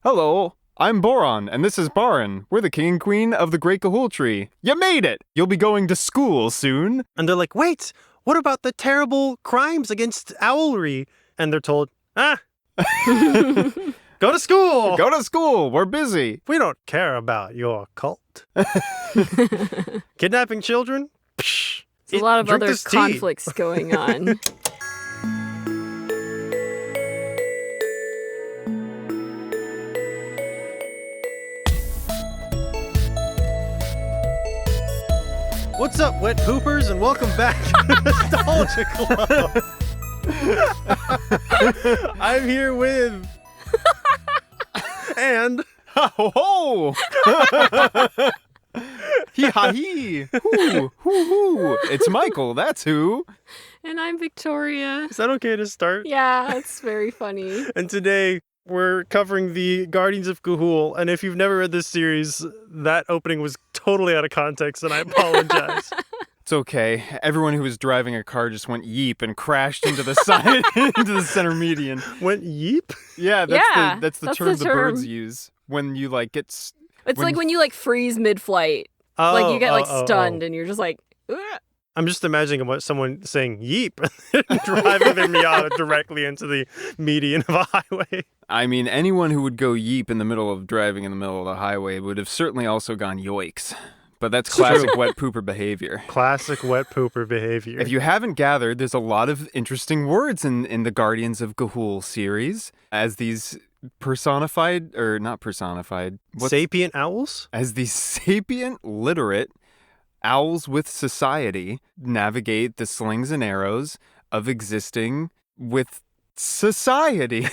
Hello, I'm Boron, and this is Baron. We're the king and queen of the Great Gahul Tree. You made it! You'll be going to school soon. And they're like, wait, what about the terrible crimes against owlry? And they're told, go to school! Go to school, we're busy. We don't care about your cult. Kidnapping children? Psh, There's a lot of drink other this tea. conflicts going on. What's up, wet poopers, and welcome back to Nostalgia Club. I'm here with... and... Ho ho! Hee-ha-hee! Hoo, hoo, hoo! It's Michael, that's who. And I'm Victoria. Is that okay to start? Yeah, it's very funny. And today, we're covering the Guardians of Gahul, and if you've never read this series, that opening was totally out of context, and I apologize. It's okay. Everyone who was driving a car just went yeep and crashed into the side, into the center median. Went yeep? Yeah, that's the term the term. birds use when you like get... It's like when you freeze mid-flight. Like you get stunned and you're just like, ugh. I'm just imagining someone saying yeep and driving their Miata directly into the median of a highway. I mean, anyone who would go yeep in the middle of driving in the middle of the highway would have certainly also gone yoicks. But that's classic wet pooper behavior. Classic wet pooper behavior. If you haven't gathered, there's a lot of interesting words in the Guardians of Gahul series as these personified, or not personified. Sapient owls? As these sapient, literate owls with society navigate the slings and arrows of existing with society.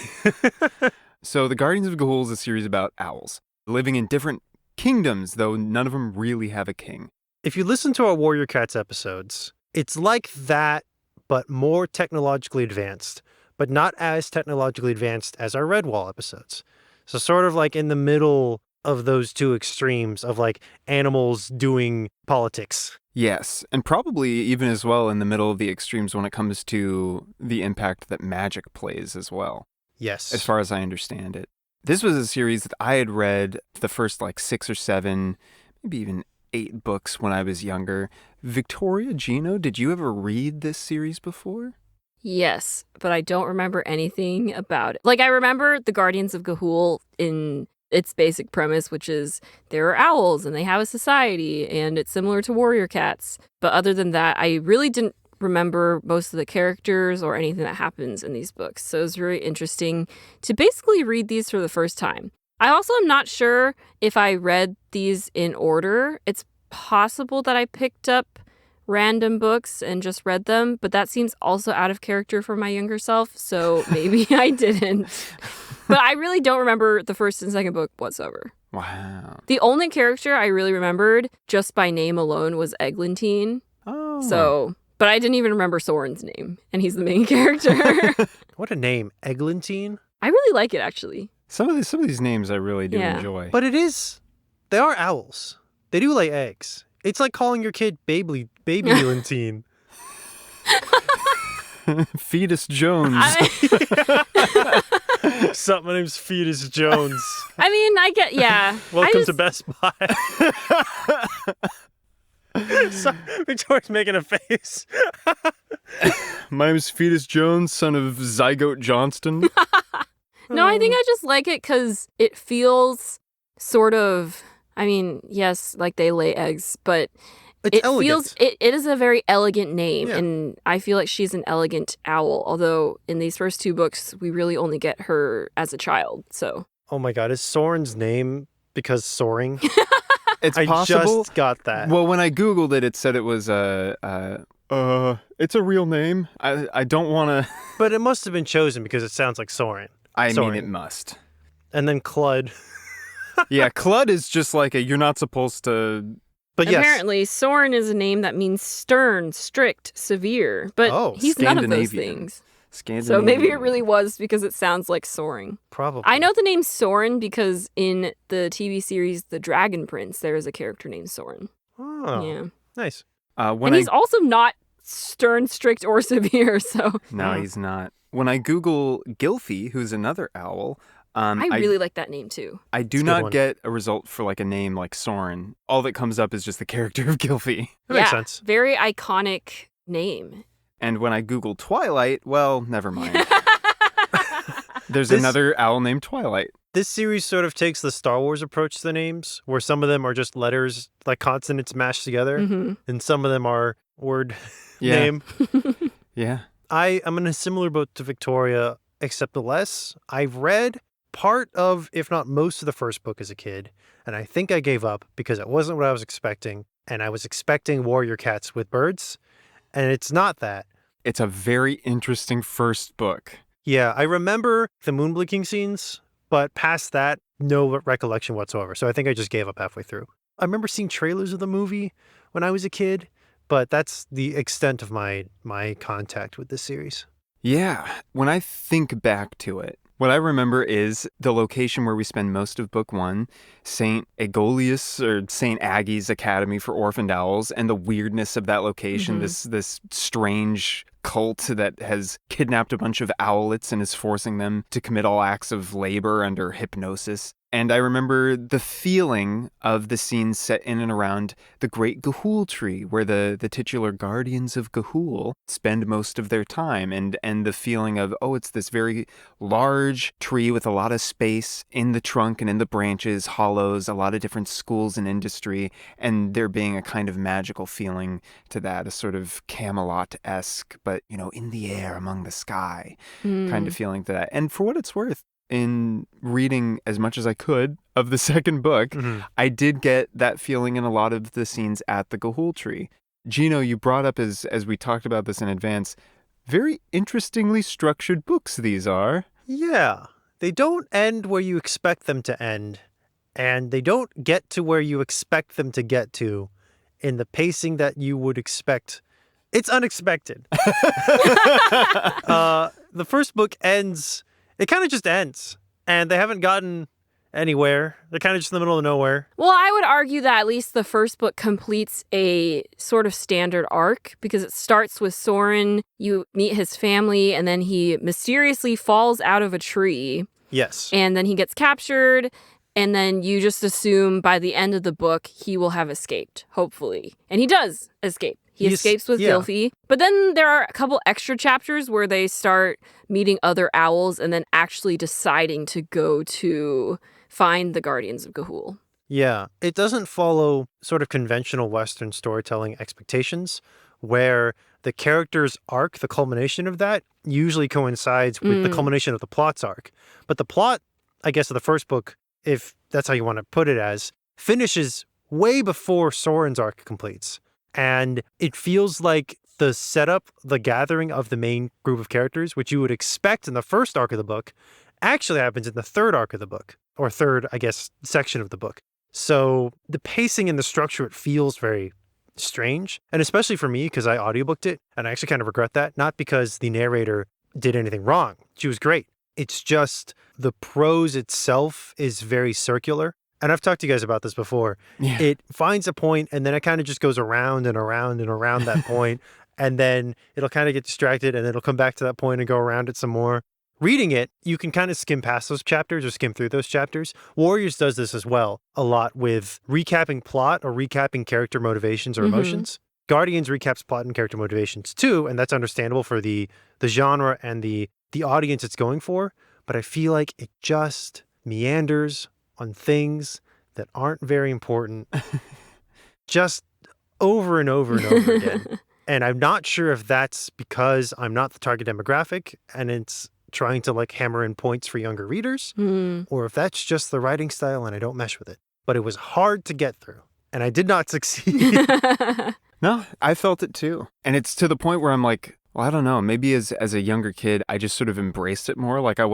So the Guardians of Gahul is a series about owls living in different kingdoms, though none of them really have a king. If you listen to our Warrior Cats episodes, it's like that, but more technologically advanced, but not as technologically advanced as our Redwall episodes. So sort of like in the middle of those two extremes of like animals doing politics. Yes, and probably even as well in the middle of the extremes when it comes to the impact that magic plays as well. Yes. As far as I understand it. This was a series that I had read the first 6 or 7, maybe even 8 books when I was younger. Victoria, Jino, did you ever read this series before? Yes, but I don't remember anything about it. I remember the Guardians of Gahul in its basic premise, which is there are owls and they have a society and it's similar to Warrior Cats. But other than that, I really didn't remember most of the characters or anything that happens in these books. So it was very interesting to basically read these for the first time. I also am not sure if I read these in order. It's possible that I picked up random books and just read them, but that seems also out of character for my younger self, so maybe I didn't. But I really don't remember the first and second book whatsoever. Wow. The only character I really remembered just by name alone was Eglantine. Oh. So, but I didn't even remember Soren's name, and he's the main character. What a name, Eglantine. I really like it, actually. Some of these names I really do enjoy. But they are owls. They do lay eggs. It's like calling your kid baby Eglantine. Fetus Jones. Sup, my name's Fetus Jones. I mean, yeah. Welcome to Best Buy. So, Victoria's making a face. My name's Fetus Jones, son of Zygote Johnston. No, I think I just like it because it feels sort of, yes, they lay eggs, but it's elegant. It is a very elegant name, Yeah. and I feel like she's an elegant owl, although in these first 2 books, we really only get her as a child, so. Oh my god, is Soren's name because soaring? It's I possible. just got that. Well, when I Googled it, it said it was it's a real name. I don't want to... But it must have been chosen because it sounds like Soren. I Soren. mean, it must. And then Clud. Yeah, Clud is just you're not supposed to... But yes. Apparently, Soren is a name that means stern, strict, severe, but he's none of those things. So maybe it really was because it sounds like soaring. Probably. I know the name Soren because in the TV series The Dragon Prince, there is a character named Soren. Oh, yeah. Nice. And he's also not stern, strict, or severe, so... No, he's not. When I Google Gylfie, who's another owl, I really like that name too. I do It's a good not one. get a result for like a name like Soren. All that comes up is just the character of Gylfi. That makes sense. Very iconic name. And when I Google Twilight, well, never mind. There's This- another owl named Twilight. This series sort of takes the Star Wars approach to the names, where some of them are just letters, like consonants mashed together, Hmm. and some of them are word Yeah. name. Yeah. I'm in a similar boat to Victoria, except the less. I've read part of, if not most of the first book as a kid, and I think I gave up because it wasn't what I was expecting, and I was expecting warrior cats with birds, and it's not that. It's a very interesting first book. Yeah, I remember the moonblinking scenes, but past that, no recollection whatsoever. So I think I just gave up halfway through. I remember seeing trailers of the movie when I was a kid, but that's the extent of my contact with this series. Yeah. When I think back to it, what I remember is the location where we spend most of book one, St. Aegolius or St. Aggie's Academy for Orphaned Owls, and the weirdness of that location, this strange cult that has kidnapped a bunch of owlets and is forcing them to commit all acts of labor under hypnosis. And I remember the feeling of the scene set in and around the great Ga'Hoole tree, where the titular guardians of Ga'Hoole spend most of their time, and the feeling of, oh, it's this very large tree with a lot of space in the trunk and in the branches, hollows, a lot of different schools and industry, and there being a kind of magical feeling to that, a sort of Camelot-esque, but, in the air among the sky kind of feeling to that. And for what it's worth, in reading as much as I could of the second book, I did get that feeling in a lot of the scenes at the Ga'Hoole tree. Jino, you brought up, as we talked about this in advance, very interestingly structured books these are. Yeah, they don't end where you expect them to end, and they don't get to where you expect them to get to in the pacing that you would expect. It's unexpected. The first book ends, it kind of just ends, and they haven't gotten anywhere. They're kind of just in the middle of nowhere. Well, I would argue that at least the first book completes a sort of standard arc because it starts with Soren, you meet his family, and then he mysteriously falls out of a tree, Yes. and then he gets captured, and then you just assume by the end of the book he will have escaped, hopefully. And he does escape. He escapes with Gylfi. But then there are a couple extra chapters where they start meeting other owls and then actually deciding to go to find the Guardians of Ga'Hoole. Yeah, it doesn't follow sort of conventional Western storytelling expectations where the character's arc, the culmination of that, usually coincides with the culmination of the plot's arc. But the plot, I guess, of the first book, if that's how you want to put it as, finishes way before Soren's arc completes. And it feels like the setup, the gathering of the main group of characters, which you would expect in the first arc of the book, actually happens in the third arc of the book, or third, I guess, section of the book. So the pacing and the structure, it feels very strange. And especially for me, because I audiobooked it, and I actually kind of regret that, not because the narrator did anything wrong. She was great. It's just the prose itself is very circular. And I've talked to you guys about this before. Yeah. It finds a point and then it kind of just goes around and around and around that point. And then it'll kind of get distracted and then it'll come back to that point and go around it some more. Reading it, you can kind of skim past those chapters or skim through those chapters. Warriors does this as well a lot with recapping plot or recapping character motivations or emotions. Guardians recaps plot and character motivations too, and that's understandable for the genre and the audience it's going for. But I feel like it just meanders on things that aren't very important, just over and over and over again. And I'm not sure if that's because I'm not the target demographic and it's trying to like hammer in points for younger readers, or if that's just the writing style and I don't mesh with it. But it was hard to get through, and I did not succeed. No, I felt it too. And it's to the point where I'm like, well, I don't know, maybe as a younger kid, I just sort of embraced it more. Like I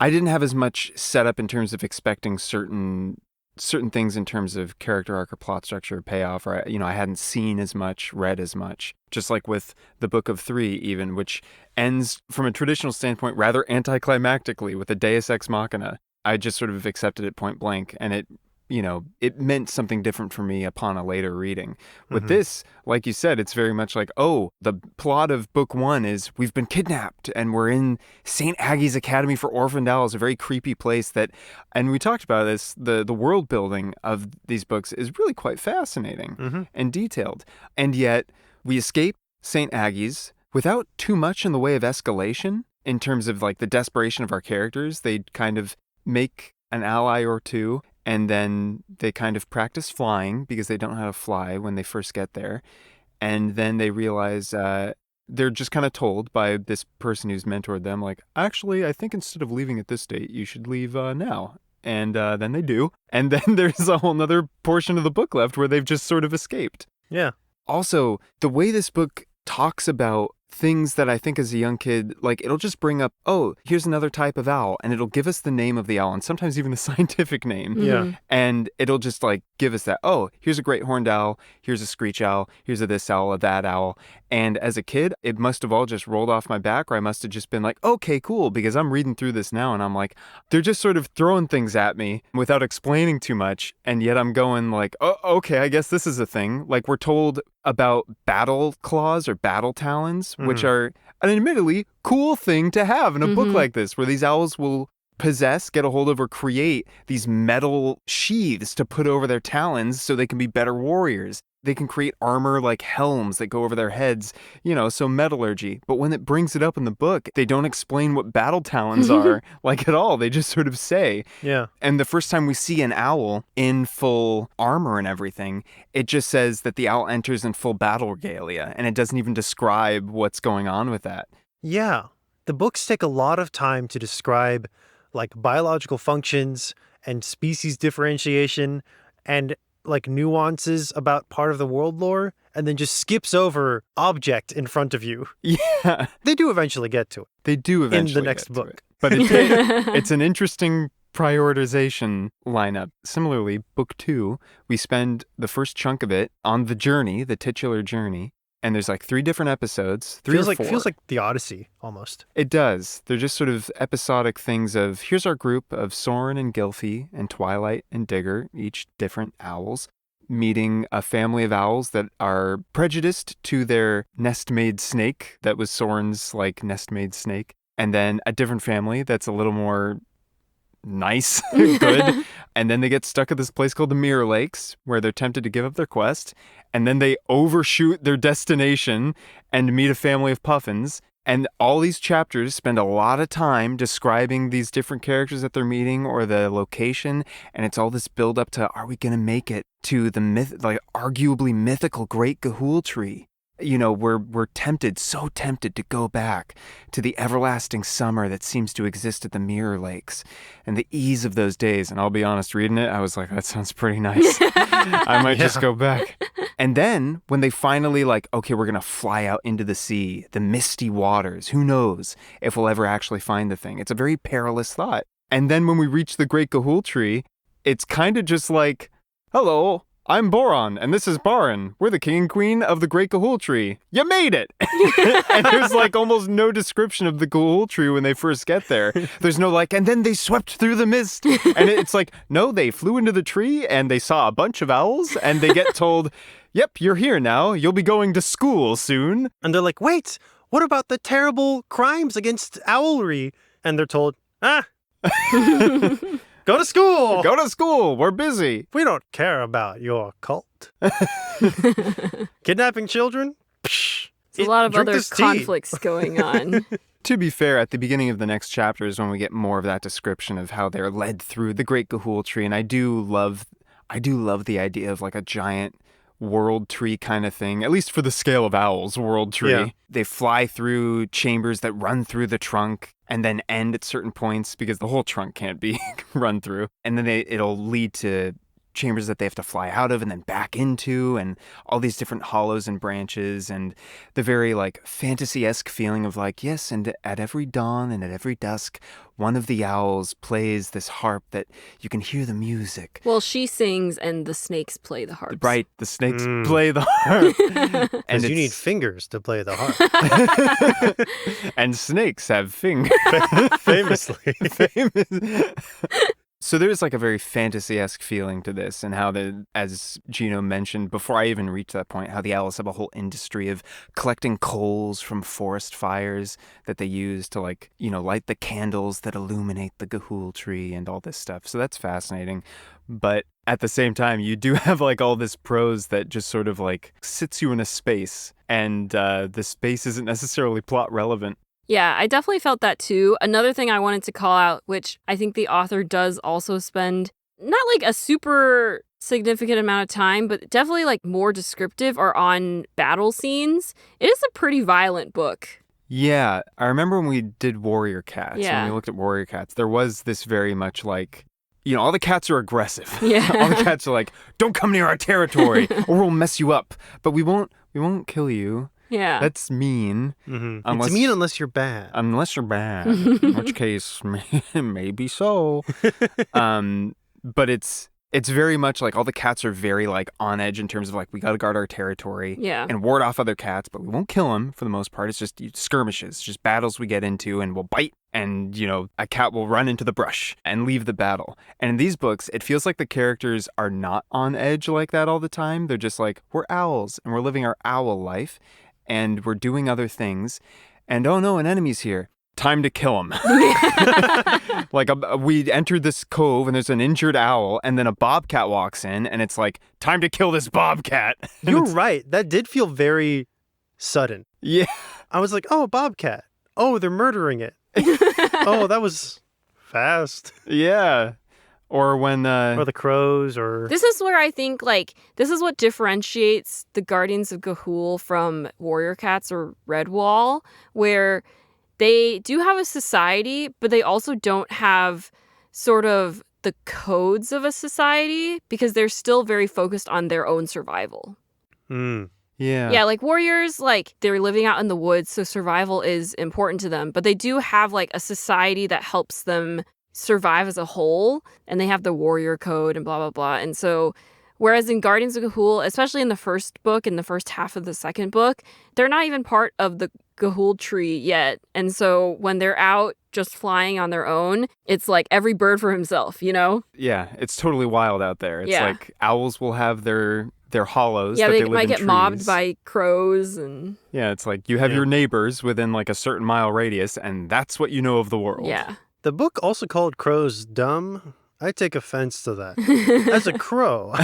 didn't have as much set up in terms of expecting certain things in terms of character arc or plot structure or payoff, or, I hadn't seen as much, read as much. Just like with the Book of Three, even, which ends from a traditional standpoint rather anticlimactically with a Deus Ex Machina. I just sort of accepted it point blank, and it it meant something different for me upon a later reading. With Mhm. this, like you said, it's very much like, the plot of book 1 is we've been kidnapped and we're in St. Aggie's Academy for Orphaned Owls, a very creepy place and we talked about this, the world building of these books is really quite fascinating Mhm. and detailed. And yet we escape St. Aggie's without too much in the way of escalation in terms of like the desperation of our characters. They kind of make an ally or two, and then they kind of practice flying because they don't know how to fly when they first get there. And then they realize they're just kind of told by this person who's mentored them, like, actually, I think instead of leaving at this date, you should leave now. And then they do. And then there's a whole nother portion of the book left where they've just sort of escaped. Yeah. Also, the way this book talks about things that I think as a young kid, like it'll just bring up, here's another type of owl, and it'll give us the name of the owl and sometimes even the scientific name. Yeah. And it'll just like give us that, here's a great horned owl, here's a screech owl, here's a this owl, a that owl. And as a kid, it must have all just rolled off my back, or I must have just been like, okay, cool, because I'm reading through this now and I'm like, they're just sort of throwing things at me without explaining too much. And yet I'm going like, okay, I guess this is a thing. Like we're told about battle claws or battle talons, which are an admittedly cool thing to have in a book like this, where these owls will get a hold of, or create these metal sheaths to put over their talons so they can be better warriors. They can create armor like helms that go over their heads, so metallurgy. But when it brings it up in the book, they don't explain what battle talons are like at all. They just sort of say. Yeah. And the first time we see an owl in full armor and everything, it just says that the owl enters in full battle regalia, and it doesn't even describe what's going on with that. Yeah. The books take a lot of time to describe like biological functions and species differentiation and like nuances about part of the world lore, and then just skips over object in front of you. Yeah. They do eventually get to it. They do eventually in the next get to book. it. But it's an interesting prioritization lineup. Similarly, book 2, we spend the first chunk of it on the journey, the titular journey. And there's like 3 different episodes, 3 or 4. Feels like the Odyssey, almost. It does. They're just sort of episodic things of, here's our group of Soren and Gylfi and Twilight and Digger, each different owls, meeting a family of owls that are prejudiced to their nest-made snake that was Soren's like nest-made snake. And then a different family that's a little more nice, good. And then they get stuck at this place called the Mirror Lakes, where they're tempted to give up their quest. And then they overshoot their destination and meet a family of puffins. And all these chapters spend a lot of time describing these different characters that they're meeting or the location. And it's all this build up to, are we going to make it to the arguably mythical Great Ga'Hoole Tree? We're so tempted to go back to the everlasting summer that seems to exist at the Mirror Lakes and the ease of those days. And I'll be honest, reading it, I was like, that sounds pretty nice. I might just go back. And then when they finally okay, we're going to fly out into the sea, the misty waters, who knows if we'll ever actually find the thing. It's a very perilous thought. And then when we reach the Great Ga'Hoole Tree, it's kind of just like, hello, I'm Boron, and this is Baron. We're the king and queen of the Great Ga'Hoole Tree. You made it! And there's almost no description of the Ga'Hoole Tree when they first get there. There's no and then they swept through the mist. And it's no, they flew into the tree and they saw a bunch of owls and they get told, yep, you're here now. You'll be going to school soon. And they're like, wait, what about the terrible crimes against owlry? And they're told, go to school! Go to school! We're busy! We don't care about your cult. Kidnapping children? Psh, There's a lot of other tea. conflicts going on. To be fair, at the beginning of the next chapter is when we get more of that description of how they're led through the Great Ga'Hoole Tree. And I do love the idea of a giant world tree kind of thing, at least for the scale of owls, world tree. Yeah. They fly through chambers that run through the trunk and then end at certain points because the whole trunk can't be run through. And then it'll lead to chambers that they have to fly out of and then back into, and all these different hollows and branches, and the very fantasy-esque feeling of yes, and at every dawn and at every dusk, one of the owls plays this harp that you can hear the music. Well, she sings and the snakes play the harps. Right, the snakes play the harp. Because you need fingers to play the harp. And snakes have fingers. Famously. Famous. So there's like a very fantasy-esque feeling to this, and how as Jino mentioned before I even reached that point, how the owls have a whole industry of collecting coals from forest fires that they use to light the candles that illuminate the Ga'Hoole tree and all this stuff. So that's fascinating. But at the same time, you do have like all this prose that just sort of like sits you in a space, and the space isn't necessarily plot relevant. Yeah, I definitely felt that too. Another thing I wanted to call out, which I think the author does also spend not like a super significant amount of time, but definitely like more descriptive, are on battle scenes. It is a pretty violent book. Yeah, I remember when we did Warrior Cats, Yeah. when we looked at Warrior Cats, there was this very much like, all the cats are aggressive. Yeah. All the cats are like, don't come near our territory or we'll mess you up. But we won't kill you. Yeah. That's mean. Mm-hmm. It's mean unless you're bad. Unless you're bad, in which case, maybe so. But it's very much like all the cats are very like on edge in terms of like, we got to guard our territory and ward off other cats, but we won't kill them for the most part. It's just skirmishes, just battles we get into, and we'll bite, and a cat will run into the brush and leave the battle. And in these books, it feels like the characters are not on edge like that all the time. They're just like, we're owls and we're living our owl life and we're doing other things, and oh no, an enemy's here. Time to kill him. Like we entered this cove and there's an injured owl, and then a bobcat walks in, and it's like, time to kill this bobcat. You're right. That did feel very sudden. Yeah. I was like, oh, a bobcat. Oh, they're murdering it. Oh, that was fast. Yeah. Or when or the crows, or This is where I think like this is what differentiates the Guardians of Ga'Hoole from Warrior Cats or Redwall, where they do have a society, but they also don't have sort of the codes of a society, because they're still very focused on their own survival. Yeah, like warriors, like they're living out in the woods, so survival is important to them, but they do have like a society that helps them survive as a whole, and they have the warrior code and blah blah blah. And so whereas in Guardians of Ga'Hoole, especially in the first book, in the first half of the second book, they're not even part of the Ga'Hoole tree yet. And so when they're out just flying on their own, it's like every bird for himself, Yeah, it's totally wild out there. It's Yeah. like owls will have their hollows. Yeah, that they live might in get trees. mobbed by crows and Yeah, it's like you have your neighbors within like a certain mile radius, and that's what you know of the world. yeah. the book also called crows dumb. I take offense to that. As a crow.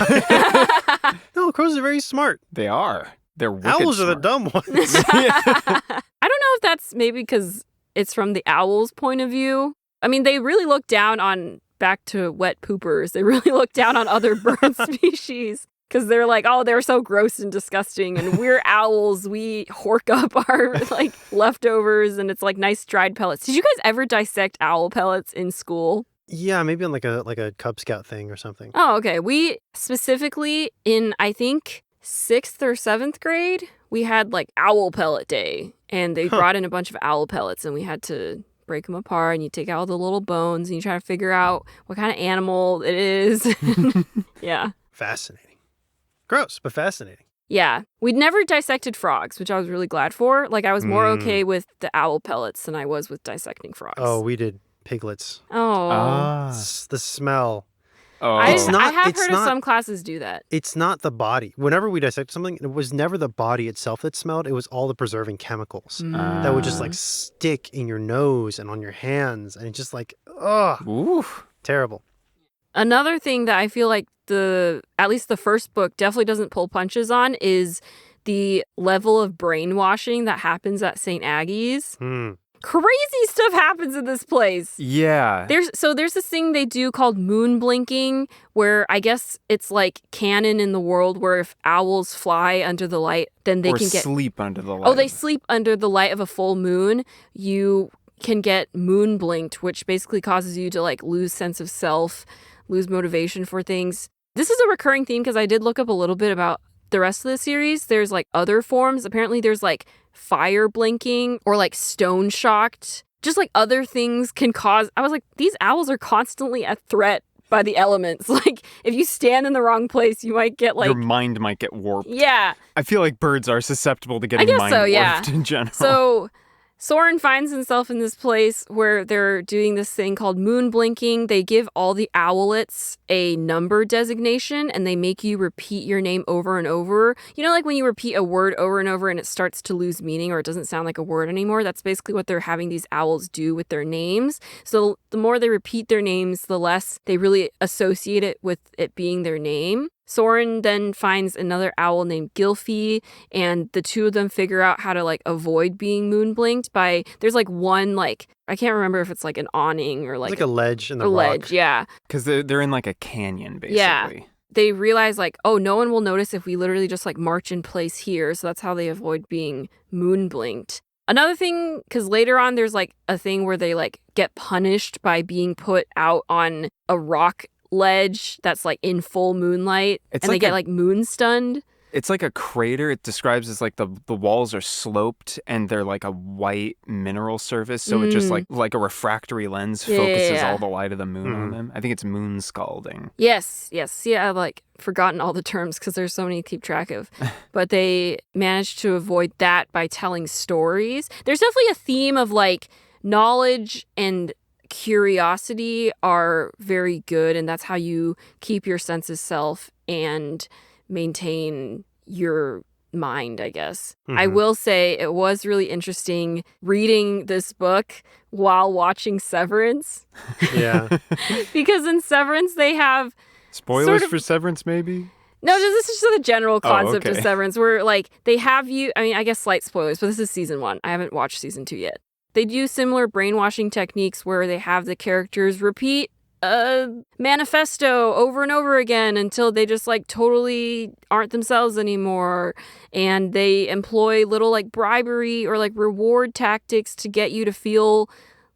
No, crows are very smart. They are. They're wicked Owls are the smart. dumb ones. I don't know if that's maybe because it's from the owl's point of view. I mean, they really look down on, back to wet poopers, they really look down on other bird species, because they're like, oh, they're so gross and disgusting, and we're owls, we hork up our like leftovers, and it's like nice dried pellets. Did you guys ever dissect owl pellets in school? Yeah, maybe on like a Cub Scout thing or something. Oh, okay. We specifically in, I think, 6th or 7th grade, we had like owl pellet day, and they brought in a bunch of owl pellets, and we had to break them apart, and you take out all the little bones and you try to figure out what kind of animal it is. Yeah. Fascinating. Gross, but fascinating. Yeah. We'd never dissected frogs, which I was really glad for. Like, I was more okay with the owl pellets than I was with dissecting frogs. Oh, we did piglets. Oh. The smell. Oh. I It's not- have it's heard not- of some classes do that. It's not the body. Whenever we dissect something, it was never the body itself that smelled. It was all the preserving chemicals that would just like stick in your nose and on your hands. And it's just like, ugh, Oof. terrible. Another thing that I feel like at least the first book definitely doesn't pull punches on is the level of brainwashing that happens at St. Aggie's. Crazy stuff happens in this place. Yeah. There's this thing they do called moonblinking, where I guess it's like canon in the world where if owls fly under the light, then they or can get sleep under the light. Oh, they sleep under the light of a full moon. You can get moonblinked, which basically causes you to like lose sense of self, lose motivation for things. This is a recurring theme because I did look up a little bit about the rest of the series. There's like other forms. Apparently there's like fire blinking or like stone shocked. Just like other things can cause. I was like, these owls are constantly a threat by the elements. Like if you stand in the wrong place, you might get like your mind might get warped. Yeah. I feel like birds are susceptible to getting guess mind so, yeah. warped in general. So Soren finds himself in this place where they're doing this thing called moonblinking. They give all the owlets a number designation and they make you repeat your name over and over. You know, like when you repeat a word over and over and it starts to lose meaning or it doesn't sound like a word anymore? That's basically what they're having these owls do with their names. So the more they repeat their names, the less they really associate it with it being their name. Soren then finds another owl named Gylfi, and the two of them figure out how to like avoid being moonblinked by, there's like one, like, I can't remember if it's like an awning or like a ledge in the a rock. ledge, yeah. Because they're in like a canyon, basically. Yeah. They realize like, oh, no one will notice if we literally just like march in place here. So that's how they avoid being moonblinked. Another thing, because later on there's like a thing where they like get punished by being put out on a rock ledge that's like in full moonlight, and they get like moon stunned. It's like a crater. It describes as like the walls are sloped and they're like a white mineral surface, so it just like a refractory lens focuses all the light of the moon on them. I think it's moon scalding. Yes. Yeah, I've like forgotten all the terms because there's so many to keep track of. But they managed to avoid that by telling stories. There's definitely a theme of like knowledge and curiosity are very good, and that's how you keep your sense of self and maintain your mind, I guess. I will say it was really interesting reading this book while watching Severance. Yeah. Because in Severance they have Spoilers for Severance, maybe? No, this is just the general concept okay. of Severance, where like they have you, I mean, I guess slight spoilers, but this is season 1. I haven't watched season 2 yet. They do similar brainwashing techniques where they have the characters repeat a manifesto over and over again until they just like totally aren't themselves anymore. And they employ little like bribery or like reward tactics to get you to feel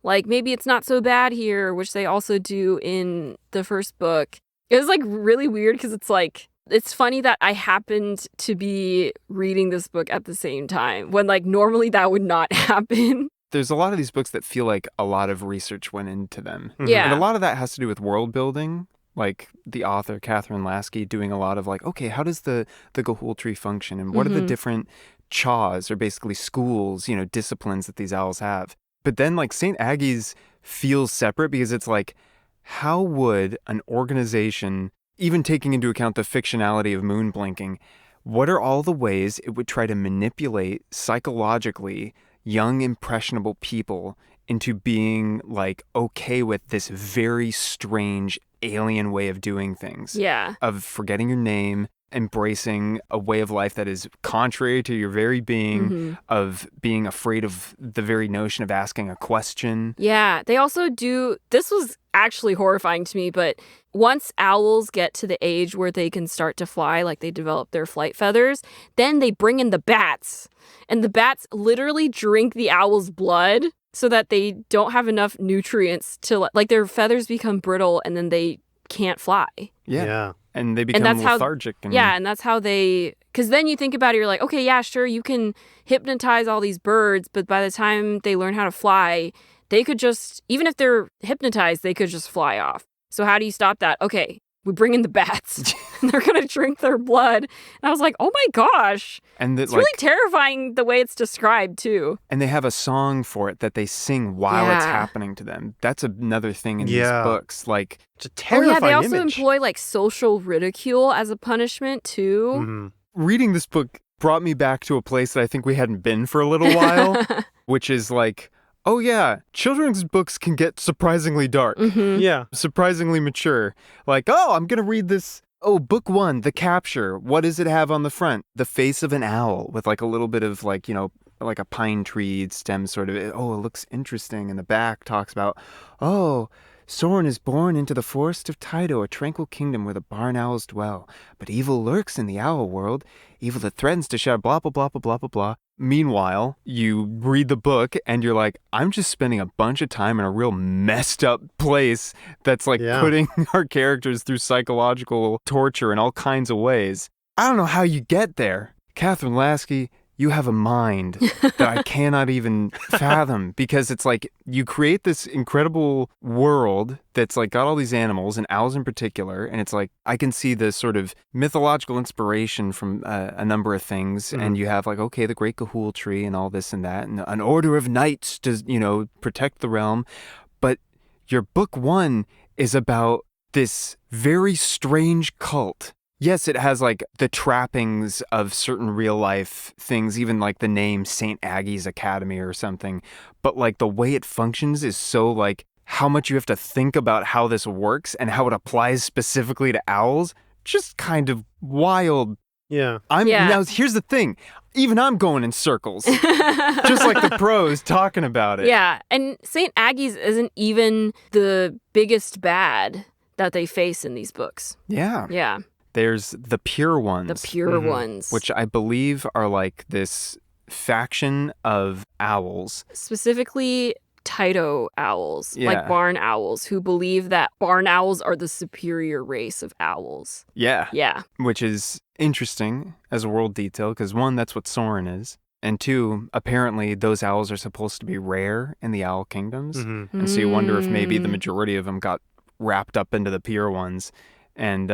like maybe it's not so bad here, which they also do in the first book. It was like really weird because it's like, it's funny that I happened to be reading this book at the same time when like normally that would not happen. There's a lot of these books that feel like a lot of research went into them. Yeah. And a lot of that has to do with world building, like the author Kathryn Lasky doing a lot of like, okay, how does the Gahul tree function? And what are the different chaws or basically schools, you know, disciplines that these owls have? But then like St. Aggie's feels separate because it's like, how would an organization, even taking into account the fictionality of moonblinking, what are all the ways it would try to manipulate psychologically young, impressionable people into being like okay with this very strange alien way of doing things? Yeah. Of forgetting your name, embracing a way of life that is contrary to your very being, of being afraid of the very notion of asking a question. Yeah. They also do, this was actually horrifying to me, but once owls get to the age where they can start to fly, like they develop their flight feathers, then they bring in the bats. And the bats literally drink the owl's blood so that they don't have enough nutrients to, like, their feathers become brittle and then they can't fly. Yeah. And they become lethargic. And that's how they, because then you think about it, you're like, okay, yeah, sure, you can hypnotize all these birds, but by the time they learn how to fly, they could just, even if they're hypnotized, they could just fly off. So how do you stop that? Okay, we bring in the bats. They're going to drink their blood. And I was like, oh my gosh. And it's really terrifying the way it's described, too. And they have a song for it that they sing while it's happening to them. That's another thing in these books. Like, it's a terrifying they also image. employ like social ridicule as a punishment, too. Reading this book brought me back to a place that I think we hadn't been for a little while, which is like, oh yeah, children's books can get surprisingly dark. Yeah. Surprisingly mature. Like, oh, I'm going to read this. Oh, book 1, The Capture. What does it have on the front? The face of an owl with like a little bit of like, you know, like a pine tree stem sort of. Oh, it looks interesting. And the back talks about, oh, Soren is born into the forest of Tydo, a tranquil kingdom where the barn owls dwell. But evil lurks in the owl world, evil that threatens to shout blah, blah, blah, blah, blah, blah, blah. Meanwhile, you read the book and you're like, I'm just spending a bunch of time in a real messed up place that's like putting our characters through psychological torture in all kinds of ways. I don't know how you get there. Kathryn Lasky, you have a mind that I cannot even fathom, because it's like you create this incredible world that's like got all these animals and owls in particular. And it's like I can see the sort of mythological inspiration from a number of things. And you have like, okay, the great Ga'Hoole tree and all this and that, and an order of knights to, you know, protect the realm. But your book one is about this very strange cult. Yes, it has like the trappings of certain real life things, even like the name St. Aggie's Academy or something. But like the way it functions is so like how much you have to think about how this works and how it applies specifically to owls. Just kind of wild. Yeah. Now here's the thing. Even I'm going in circles. Just like the pros talking about it. Yeah. And St. Aggie's isn't even the biggest bad that they face in these books. Yeah. Yeah. There's the pure ones. The pure ones. Which I believe are like this faction of owls. Specifically Tyto owls, Yeah. like barn owls, who believe that barn owls are the superior race of owls. Yeah. Yeah. Which is interesting as a world detail, because one, that's what Soren is. And two, apparently those owls are supposed to be rare in the owl kingdoms. And so you wonder if maybe the majority of them got wrapped up into the pure ones. And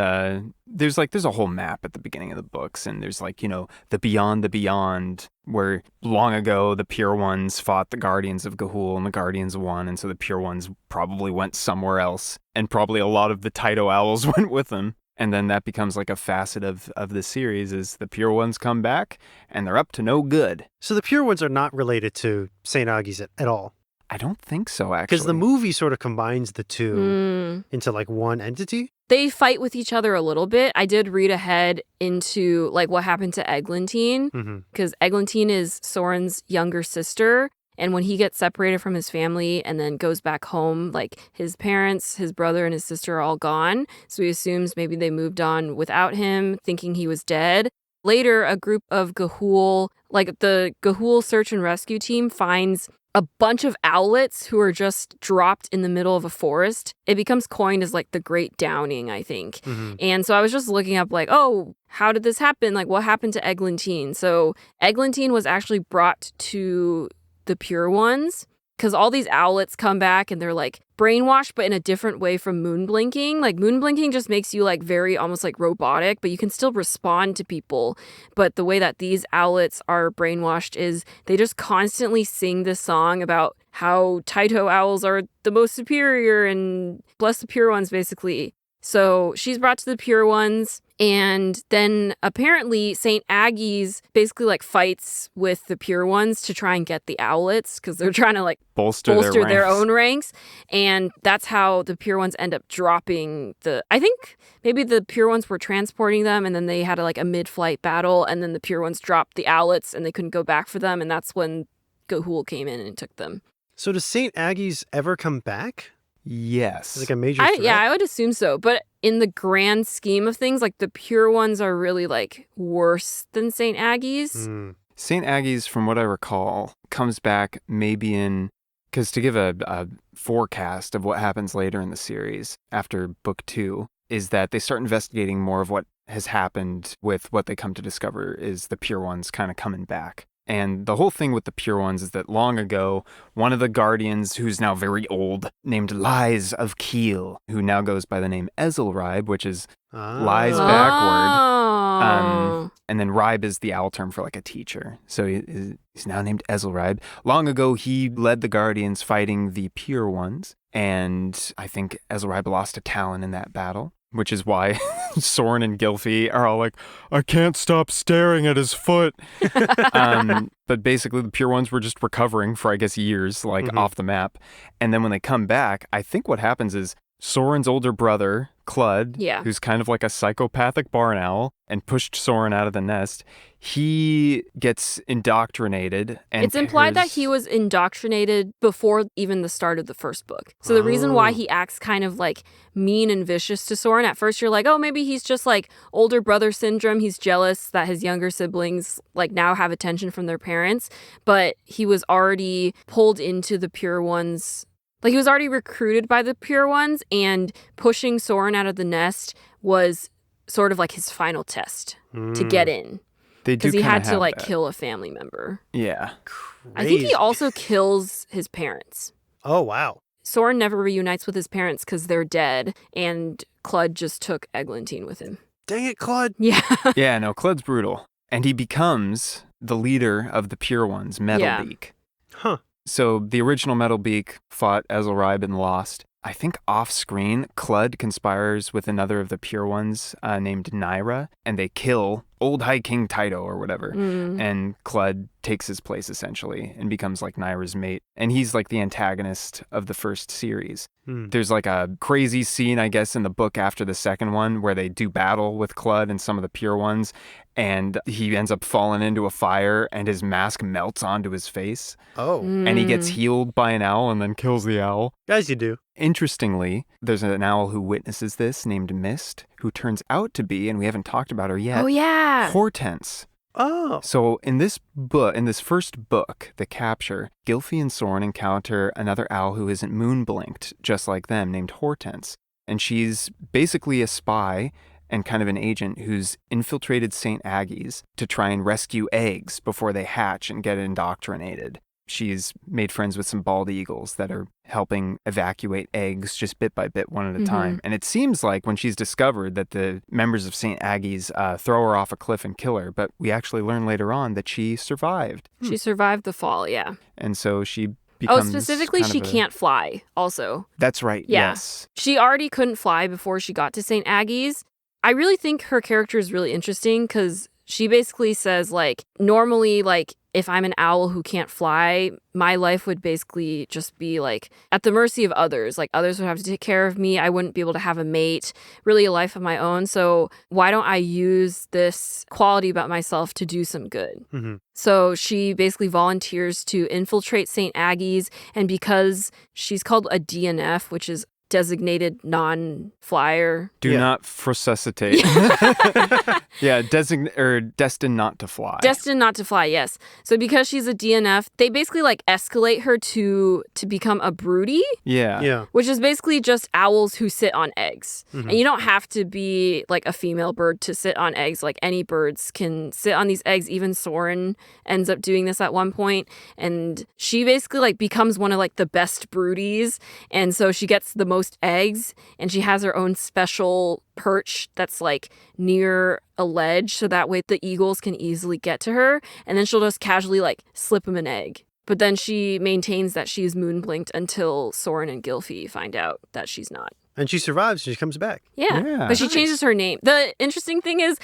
there's a whole map at the beginning of the books, and there's like, you know, the beyond, where long ago the pure ones fought the guardians of Ga'Hoole and the guardians won, and so the pure ones probably went somewhere else, and probably a lot of the Tyto owls went with them. And then that becomes like a facet of the series, is the pure ones come back and they're up to no good. So the pure ones are not related to St. Aggie's at all. I don't think so, actually. Because the movie sort of combines the two into like one entity. They fight with each other a little bit. I did read ahead into like what happened to Eglantine, because Eglantine is Soren's younger sister. And when he gets separated from his family and then goes back home, like his parents, his brother, and his sister are all gone. So he assumes maybe they moved on without him, thinking he was dead. Later, a group of Ga'Hoole, like the Ga'Hoole search and rescue team, finds a bunch of owlets who are just dropped in the middle of a forest. It becomes coined as like the Great Downing, I think. And so I was just looking up like, oh, how did this happen? Like, what happened to Eglantine? So Eglantine was actually brought to the pure ones, because all these owlets come back and they're like brainwashed, but in a different way from moonblinking. Like moonblinking just makes you like very almost like robotic, but you can still respond to people. But the way that these owlets are brainwashed is they just constantly sing this song about how Tyto owls are the most superior and bless the pure ones, basically. So she's brought to the pure ones. And then apparently St. Aggie's basically like fights with the pure ones to try and get the owlets, because they're trying to like bolster their own ranks. And that's how the pure ones end up dropping I think maybe the pure ones were transporting them, and then they had like a mid-flight battle, and then the pure ones dropped the owlets and they couldn't go back for them. And that's when Ga'Hoole came in and took them. So does St. Aggie's ever come back? Yes. Like a major threat? Yeah, I would assume so. But in the grand scheme of things, like the pure ones are really like worse than St. Aggie's. St. Aggie's, from what I recall, comes back maybe because to give a forecast of what happens later in the series after book 2 is that they start investigating more of what has happened with what they come to discover is the pure ones kind of coming back. And the whole thing with the pure ones is that long ago, one of the guardians, who's now very old, named Lies of Keel, who now goes by the name Ezelribe, which is lies backward. And then Ribe is the owl term for like a teacher. So he's now named Ezelribe. Long ago, he led the guardians fighting the pure ones. And I think Ezelribe lost a talon in that battle, which is why Soren and Gylfi are all like, I can't stop staring at his foot. But basically the pure ones were just recovering for, I guess, years, like off the map. And then when they come back, I think what happens is Soren's older brother, Clud, who's kind of like a psychopathic barn owl and pushed Soren out of the nest, he gets indoctrinated. And it's implied that he was indoctrinated before even the start of the first book. So the reason why he acts kind of like mean and vicious to Soren, at first you're like, oh, maybe he's just like older brother syndrome. He's jealous that his younger siblings like now have attention from their parents. But he was already pulled into the pure ones. Like he was already recruited by the pure ones, and pushing Soren out of the nest was sort of like his final test to get in. They do because he kinda had to have like that. kill a family member. Yeah. I think he Crazy. also kills his parents. Oh, wow. Soren never reunites with his parents because they're dead, and Clud just took Eglantine with him. Dang it, Claude. Yeah. Yeah, no, Clud's brutal. And he becomes the leader of the Pure Ones, Metalbeak. Huh. So the original Metalbeak fought Ezelraib and lost. I think off-screen, Clud conspires with another of the Pure Ones named Naira, and they kill old High King Taito or whatever. And Clud takes his place, essentially, and becomes like Naira's mate. And he's like the antagonist of the first series. There's like a crazy scene, I guess, in the book after the second one where they do battle with Clud and some of the Pure Ones, and he ends up falling into a fire, and his mask melts onto his face. Oh. And he gets healed by an owl and then kills the owl. As you do. Interestingly, there's an owl who witnesses this named Mist, who turns out to be, and we haven't talked about her yet, Oh, yeah. Hortense. Oh. So in this book, in this first book, The Capture, Gylfi and Soren encounter another owl who isn't moonblinked, just like them, named Hortense. And she's basically a spy and kind of an agent who's infiltrated St. Aggie's to try and rescue eggs before they hatch and get indoctrinated. She's made friends with some bald eagles that are helping evacuate eggs just bit by bit, one at a time. And it seems like when she's discovered that the members of St. Aggie's throw her off a cliff and kill her, but we actually learn later on that she survived. She survived the fall, yeah. And so she becomes specifically, kind she of can't fly, also. That's right, Yeah. yes. She already couldn't fly before she got to St. Aggie's. I really think her character is really interesting because she basically says, like, normally, like, if I'm an owl who can't fly, my life would basically just be, like, at the mercy of others. Like, others would have to take care of me. I wouldn't be able to have a mate, really a life of my own. So why don't I use this quality about myself to do some good? So she basically volunteers to infiltrate St. Aggie's. And because she's called a DNF, which is designated non-flyer. Do not resuscitate. Yeah, destined not to fly. Destined not to fly, yes. So because she's a DNF, they basically like escalate her to become a broody. Yeah. Yeah. Which is basically just owls who sit on eggs. And you don't have to be like a female bird to sit on eggs. Like any birds can sit on these eggs. Even Soren ends up doing this at one point. And she basically like becomes one of like the best broodies. And so she gets the most eggs, and she has her own special perch that's like near a ledge. So that way the eagles can easily get to her. And then she'll just casually like slip them an egg. But then she maintains that she's moonblinked until Soren and Gylfi find out that she's not. And she survives and she comes back. Yeah. But she changes her name. The interesting thing is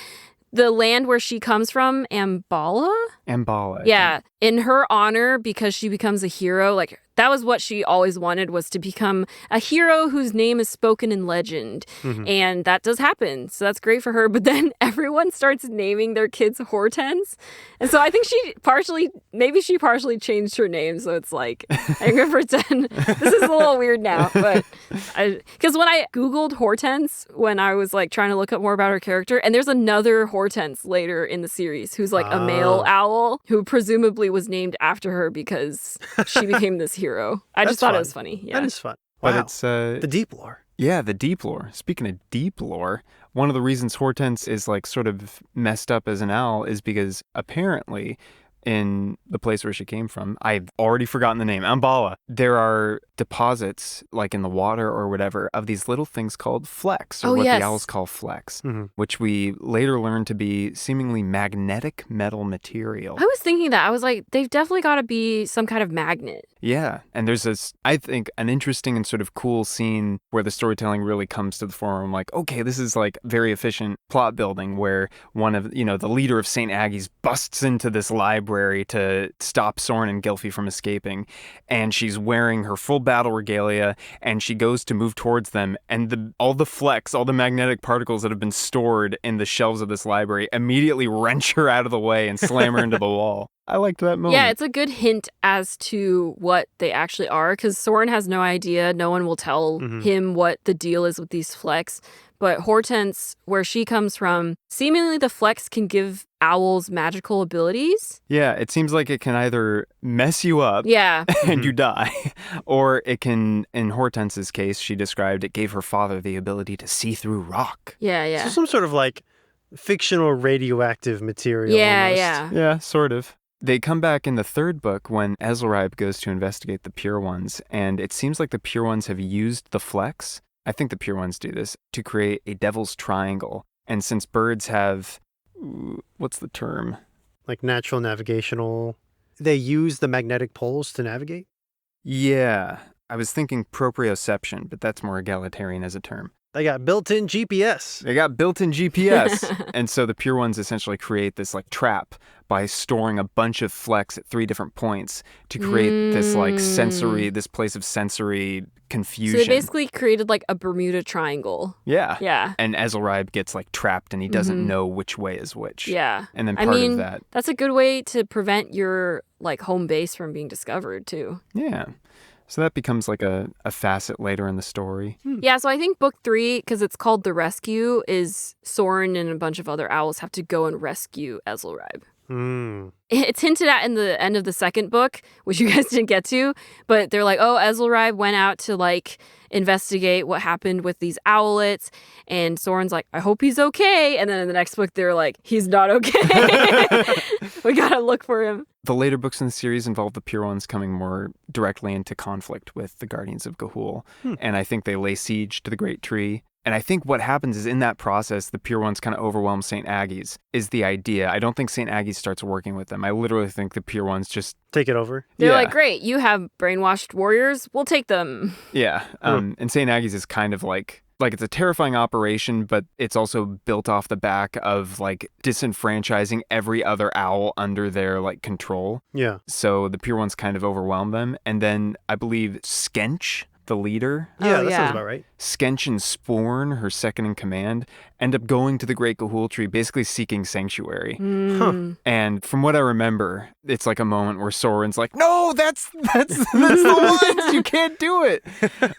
the land where she comes from, Ambala? Ambala. Yeah. In her honor, because she becomes a hero, like that was what she always wanted, was to become a hero whose name is spoken in legend. And that does happen. So that's great for her. But then everyone starts naming their kids Hortense. And so I think she partially changed her name. So it's like, I'm going to pretend this is a little weird now. But because when I Googled Hortense, when I was like trying to look up more about her character, and there's another Hortense later in the series who's like a male owl who presumably was named after her because she became this hero. I just thought it was funny. Yeah. That is fun. But Wow. it's the deep lore. Yeah, the deep lore. Speaking of deep lore, one of the reasons Hortense is like sort of messed up as an owl is because apparently in the place where she came from, I've already forgotten the name, Ambala, there are deposits like in the water or whatever of these little things called flecks, or what the owls call flecks, which we later learned to be seemingly magnetic metal material. I was thinking that. I was like, they've definitely got to be some kind of magnet. Yeah, and there's this, I think, an interesting and sort of cool scene where the storytelling really comes to the fore. I'm like, okay, this is like very efficient plot building where one of, the leader of St. Aggie's busts into this library to stop Soren and Gylfi from escaping, and she's wearing her full battle regalia, and she goes to move towards them, and all the flecks, all the magnetic particles that have been stored in the shelves of this library immediately wrench her out of the way and slam her into the wall. I liked that moment. Yeah, it's a good hint as to what they actually are, because Soren has no idea. No one will tell him what the deal is with these flecks. But Hortense, where she comes from, seemingly the flecks can give owls magical abilities. Yeah, it seems like it can either mess you up Yeah. and you die, or it can, in Hortense's case, she described it gave her father the ability to see through rock. Yeah, yeah. So some sort of like fictional radioactive material. Yeah, almost. yeah. Yeah, sort of. They come back in the third book when Ezzelribe goes to investigate the Pure Ones, and it seems like the Pure Ones have used the Flex. I think the Pure Ones do this to create a devil's triangle. And since birds have, what's the term? Like natural navigational. They use the magnetic poles to navigate? Yeah, I was thinking proprioception, but that's more egalitarian as a term. They got built-in GPS. They got built-in GPS. And so the Pure Ones essentially create this like trap by storing a bunch of flecks at 3 different points to create this like sensory, this place of sensory confusion. So they basically created like a Bermuda Triangle. Yeah. Yeah. And Ezzelribe gets like trapped and he doesn't know which way is which. Yeah. And then part of that. That's a good way to prevent your like home base from being discovered too. Yeah. So that becomes like a facet later in the story. Yeah, so I think book 3, because it's called The Rescue, is Soren and a bunch of other owls have to go and rescue Ezzelribe. It's hinted at in the end of the second book, which you guys didn't get to, but they're like, oh, Ezzelribe went out to like investigate what happened with these owlets, and Soren's like, I hope he's okay. And then in the next book, they're like, he's not okay. We gotta look for him. The later books in the series involve the Pure Ones coming more directly into conflict with the Guardians of Ga'Hoole. And I think they lay siege to the Great Tree. And I think what happens is in that process, the Pure Ones kind of overwhelm St. Aggies, is the idea. I don't think St. Aggies starts working with them. I literally think the Pure Ones just take it over. They're like, great, you have brainwashed warriors. We'll take them. Yeah. And St. Aggies is kind of like it's a terrifying operation, but it's also built off the back of like disenfranchising every other owl under their like control. Yeah. So the Pure Ones kind of overwhelm them. And then I believe Skench, the leader. Yeah, that sounds about right. Skench and Sporn, her second in command, end up going to the Great Ga'Hoole Tree, basically seeking sanctuary. And from what I remember, it's like a moment where Soren's like, no, that's the ones, you can't do it.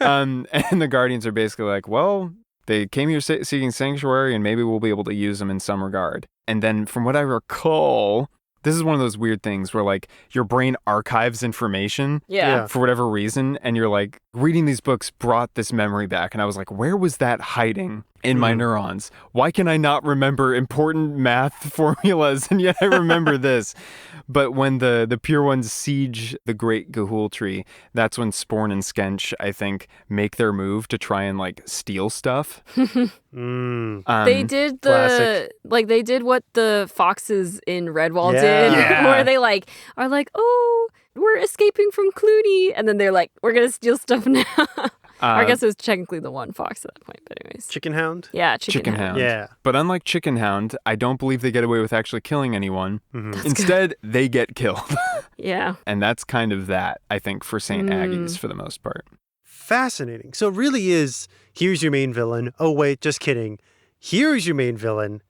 And the Guardians are basically like, well, they came here seeking sanctuary and maybe we'll be able to use them in some regard. And then from what I recall, this is one of those weird things where like your brain archives information for whatever reason. And you're like, reading these books brought this memory back. And I was like, where was that hiding in my neurons? Why can I not remember important math formulas? And yet I remember this. But when the Pure Ones siege the Great Ga'Hoole Tree, that's when Sporn and Skench, I think, make their move to try and like steal stuff. They did they did what the foxes in Redwall did, where they like are like, oh, we're escaping from Clooney, and then they're like, we're gonna steal stuff now. I guess it was technically the one fox at that point, but anyways. Chicken Hound? Yeah, Chicken Hound. Yeah. But unlike Chicken Hound, I don't believe they get away with actually killing anyone. Instead, they get killed. Yeah. And that's kind of that, I think, for St. Aggies for the most part. Fascinating. So it really is, here's your main villain. Oh, wait, just kidding. Here's your main villain.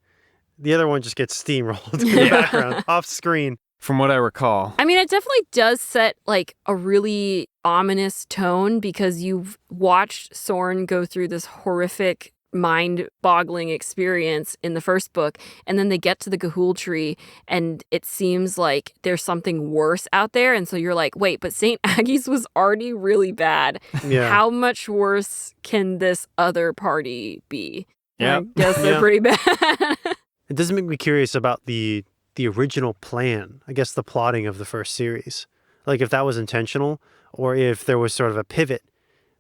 The other one just gets steamrolled in the background, off screen. From what I recall. I mean, it definitely does set like a really ominous tone because you've watched Soren go through this horrific, mind-boggling experience in the first book, and then they get to the Ga'Hoole Tree, and it seems like there's something worse out there, and so you're like, wait, but St. Aggies was already really bad. Yeah. How much worse can this other party be? Yeah. I guess they're pretty bad. It does make me curious about the original plan, I guess the plotting of the first series. Like if that was intentional or if there was sort of a pivot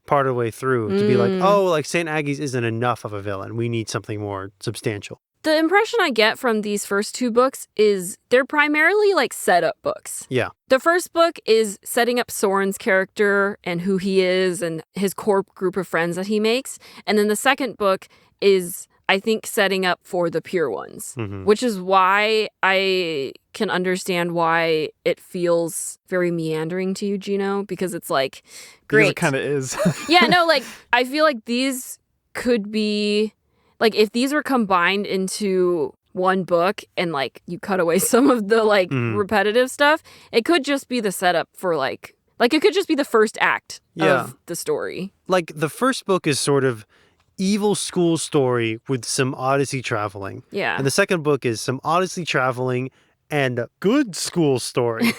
part of the way through to be like, oh, like St. Aggies isn't enough of a villain. We need something more substantial. The impression I get from these first 2 books is they're primarily like setup books. Yeah. The first book is setting up Soren's character and who he is and his core group of friends that he makes. And then the second book is, I think, setting up for the Pure Ones, which is why I can understand why it feels very meandering to you, Jino, because it's like, great. Because it kind of is. Yeah, no, like, I feel like these could be, like, if these were combined into one book and, like, you cut away some of the, like, repetitive stuff, it could just be the setup for, like, it could just be the first act of the story. Like, the first book is sort of evil school story with some Odyssey traveling. Yeah. And the second book is some Odyssey traveling and a good school story.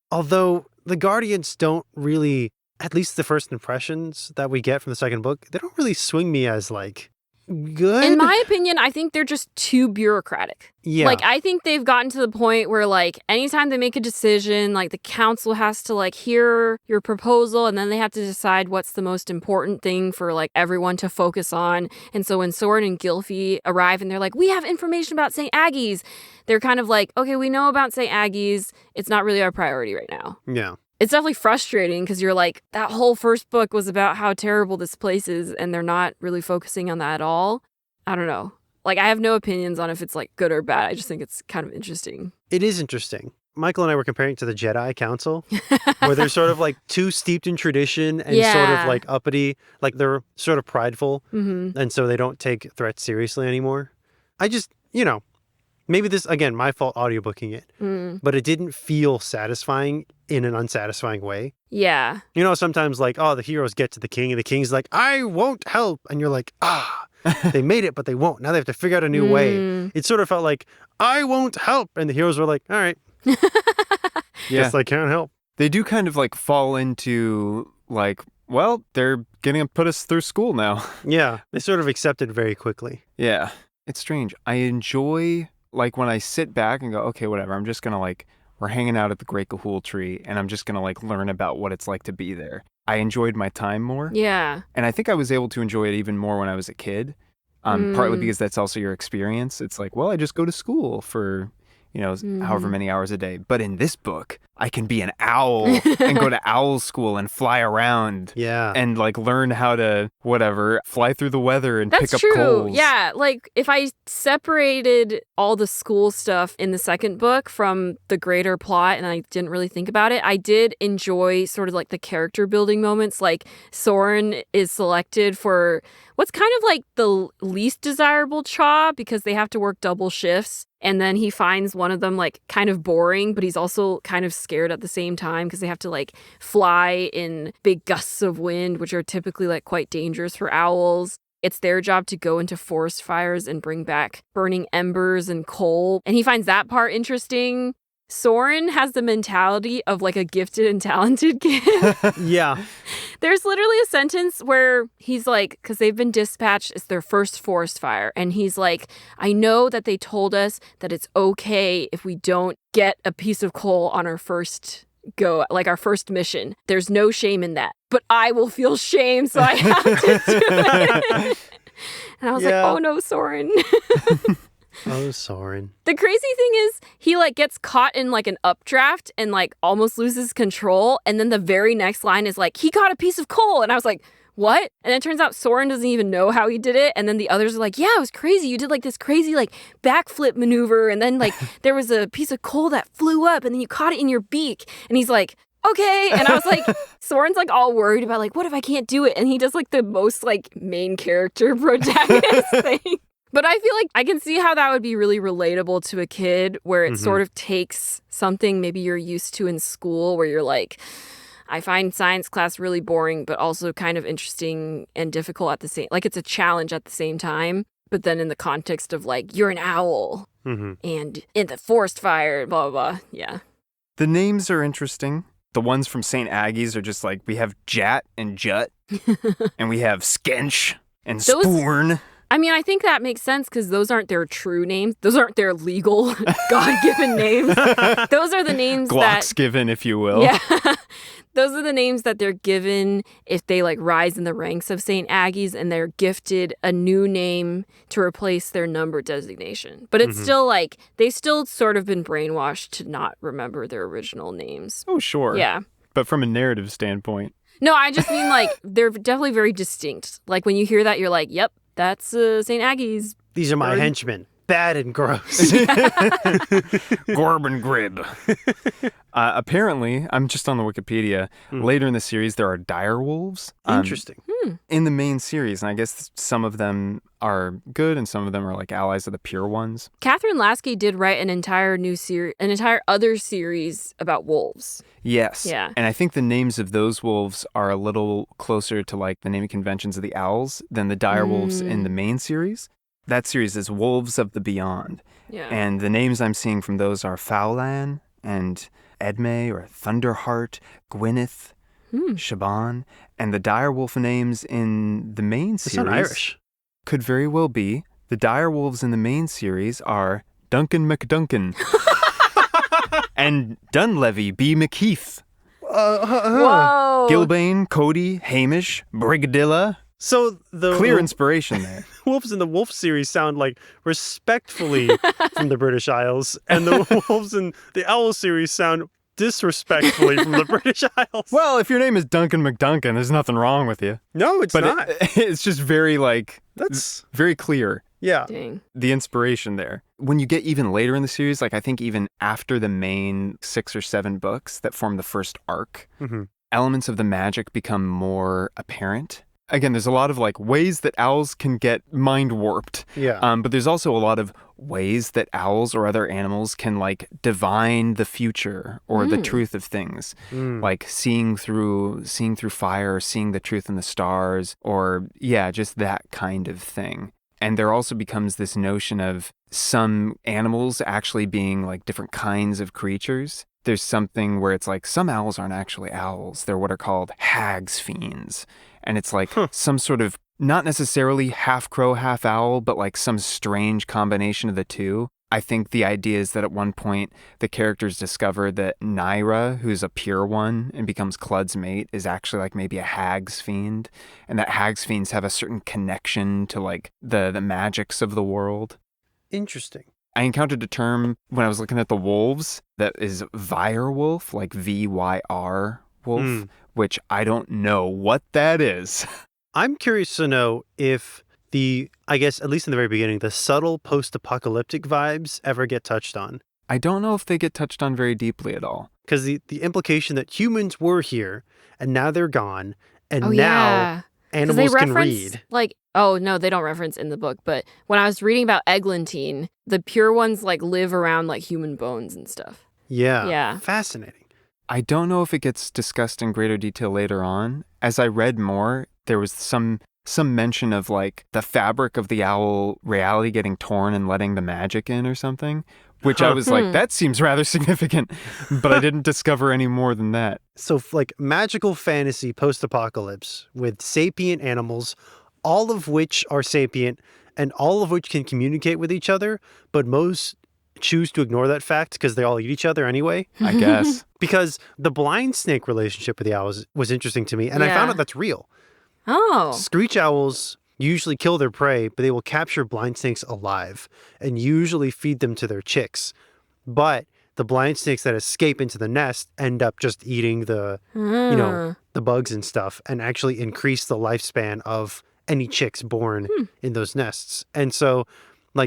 Although the Guardians don't really, at least the first impressions that we get from the second book, they don't really swing me as like good. In my opinion, I think they're just too bureaucratic. Yeah. Like, I think they've gotten to the point where, like, anytime they make a decision, like, the council has to, like, hear your proposal, and then they have to decide what's the most important thing for, like, everyone to focus on. And so when Soren and Gylfi arrive and they're like, we have information about St. Aggies, they're kind of like, okay, we know about St. Aggies. It's not really our priority right now. Yeah. It's definitely frustrating because you're like, that whole first book was about how terrible this place is, and they're not really focusing on that at all. I don't know. Like, I have no opinions on if it's, like, good or bad. I just think it's kind of interesting. It is interesting. Michael and I were comparing it to the Jedi Council, where they're sort of, like, too steeped in tradition and sort of, like, uppity. Like, they're sort of prideful, and so they don't take threats seriously anymore. I just, maybe this, again, my fault audiobooking it, but it didn't feel satisfying in an unsatisfying way. Yeah. Sometimes like, the heroes get to the king and the king's like, I won't help. And you're like, they made it, but they won't. Now they have to figure out a new way. It sort of felt like, I won't help. And the heroes were like, all right. Guess I can't help. They do kind of like fall into like, well, they're going to put us through school now. Yeah. They sort of accept it very quickly. Yeah. It's strange. I enjoy like when I sit back and go, okay, whatever. I'm just going to like, we're hanging out at the Great Ga'Hoole tree and I'm just going to like learn about what it's like to be there. I enjoyed my time more. Yeah. And I think I was able to enjoy it even more when I was a kid. Partly because that's also your experience. It's like, well, I just go to school for, however many hours a day. But in this book, I can be an owl and go to owl school and fly around. Yeah. And like learn how to, fly through the weather and pick up true. coals. Yeah. Like if I separated all the school stuff in the second book from the greater plot and I didn't really think about it, I did enjoy sort of like the character building moments. Like Soren is selected for what's kind of like the least desirable job because they have to work double shifts. And then he finds one of them like kind of boring, but he's also kind of scared at the same time because they have to like fly in big gusts of wind, which are typically like quite dangerous for owls. It's their job to go into forest fires and bring back burning embers and coal. And he finds that part interesting. Soren has the mentality of like a gifted and talented kid. Yeah. There's literally a sentence where he's like, because they've been dispatched, it's their first forest fire. And he's like, I know that they told us that it's okay if we don't get a piece of coal on our first go, like our first mission. There's no shame in that. But I will feel shame, so I have to do it. And I was like, oh no, Soren. Oh, Soren. The crazy thing is he like gets caught in like an updraft and like almost loses control. And then the very next line is like, he got a piece of coal. And I was like, what? And it turns out Soren doesn't even know how he did it. And then the others are like, yeah, it was crazy. You did like this crazy like backflip maneuver. And then like there was a piece of coal that flew up and then you caught it in your beak. And he's like, okay. And I was like, Soren's like all worried about like, what if I can't do it? And he does like the most like main character protagonist thing. But I feel like I can see how that would be really relatable to a kid where it sort of takes something maybe you're used to in school where you're like, I find science class really boring, but also kind of interesting and difficult at the same, like it's a challenge at the same time. But then in the context of like, you're an owl and in the forest fire, blah, blah, blah. Yeah. The names are interesting. The ones from St. Aggie's are just like, we have Jat and Jut, and we have Skench and Spoorn. I mean, I think that makes sense because those aren't their true names. Those aren't their legal, God-given names. Those are the names Glocks given, if you will. Yeah. Those are the names that they're given if they like rise in the ranks of St. Aggie's and they're gifted a new name to replace their number designation. But it's still like, they've still sort of been brainwashed to not remember their original names. Oh, sure. Yeah. But from a narrative standpoint. No, I just mean like, they're definitely very distinct. Like when you hear that, you're like, yep. That's St. Aggie's. These are my henchmen. Bad and gross. Gorb and Grib. Apparently, I'm just on the Wikipedia. Later in the series, there are dire wolves. Interesting. In the main series, and I guess some of them are good and some of them are like allies of the pure ones. Kathryn Lasky did write an entire new series, an entire other series about wolves. Yes. Yeah. And I think the names of those wolves are a little closer to like the naming conventions of the owls than the dire wolves in the main series. That series is Wolves of the Beyond. Yeah. And the names I'm seeing from those are Fowlan and Edme or Thunderheart, Gwyneth, Shaban, and the dire wolf names in the main series. They sound Irish. Could very well be. The dire wolves in the main series are Duncan McDuncan and Dunlevy B. McKeith. Whoa. Gilbane, Cody, Hamish, Brigadilla. So the Clear inspiration there. wolves in the Wolf series sound like respectfully from the British Isles, and the wolves in the Owl series sound disrespectfully from the British Isles. Well, if your name is Duncan McDuncan, there's nothing wrong with you. No, it's But not. it's just very, That's very clear. yeah. Dang. The inspiration there. When you get even later in the series, I think even after the main 6 or 7 books that form the first arc, Mm-hmm. elements of the magic become more apparent. Again, there's a lot of ways that owls can get mind warped. Yeah. But there's also a lot of ways that owls or other animals can divine the future or the truth of things. Like seeing through fire, seeing the truth in the stars, or just that kind of thing. And there also becomes this notion of some animals actually being different kinds of creatures. There's something where it's some owls aren't actually owls. They're what are called hag's fiends. And it's some sort of, not necessarily half crow, half owl, but some strange combination of the two. I think the idea is that at one point the characters discover that Naira, who's a pure one and becomes Clud's mate, is actually maybe a hag's fiend. And that hag's fiends have a certain connection to the magics of the world. Interesting. I encountered a term when I was looking at the wolves that is Vyrwolf, VYR wolf, which I don't know what that is. I'm curious to know if I guess, at least in the very beginning, the subtle post-apocalyptic vibes ever get touched on. I don't know if they get touched on very deeply at all. Because the implication that humans were here, and now they're gone, and Oh, now yeah. 'Cause animals they can reference, read. oh, no, they don't reference in the book. But when I was reading about Eglantine, the pure ones, live around, human bones and stuff. Yeah. Yeah. Fascinating. I don't know if it gets discussed in greater detail later on. As I read more, there was some mention of the fabric of the owl reality getting torn and letting the magic in or something, which I was that seems rather significant, but I didn't discover any more than that. So, magical fantasy post-apocalypse with sapient animals, all of which are sapient and all of which can communicate with each other, but most choose to ignore that fact because they all eat each other anyway. I guess. Because the blind snake relationship with the owls was interesting to me, and I found out that's real. Oh. Screech owls usually kill their prey, but they will capture blind snakes alive and usually feed them to their chicks. But the blind snakes that escape into the nest end up just eating the bugs and stuff, and actually increase the lifespan of any chicks born in those nests. And so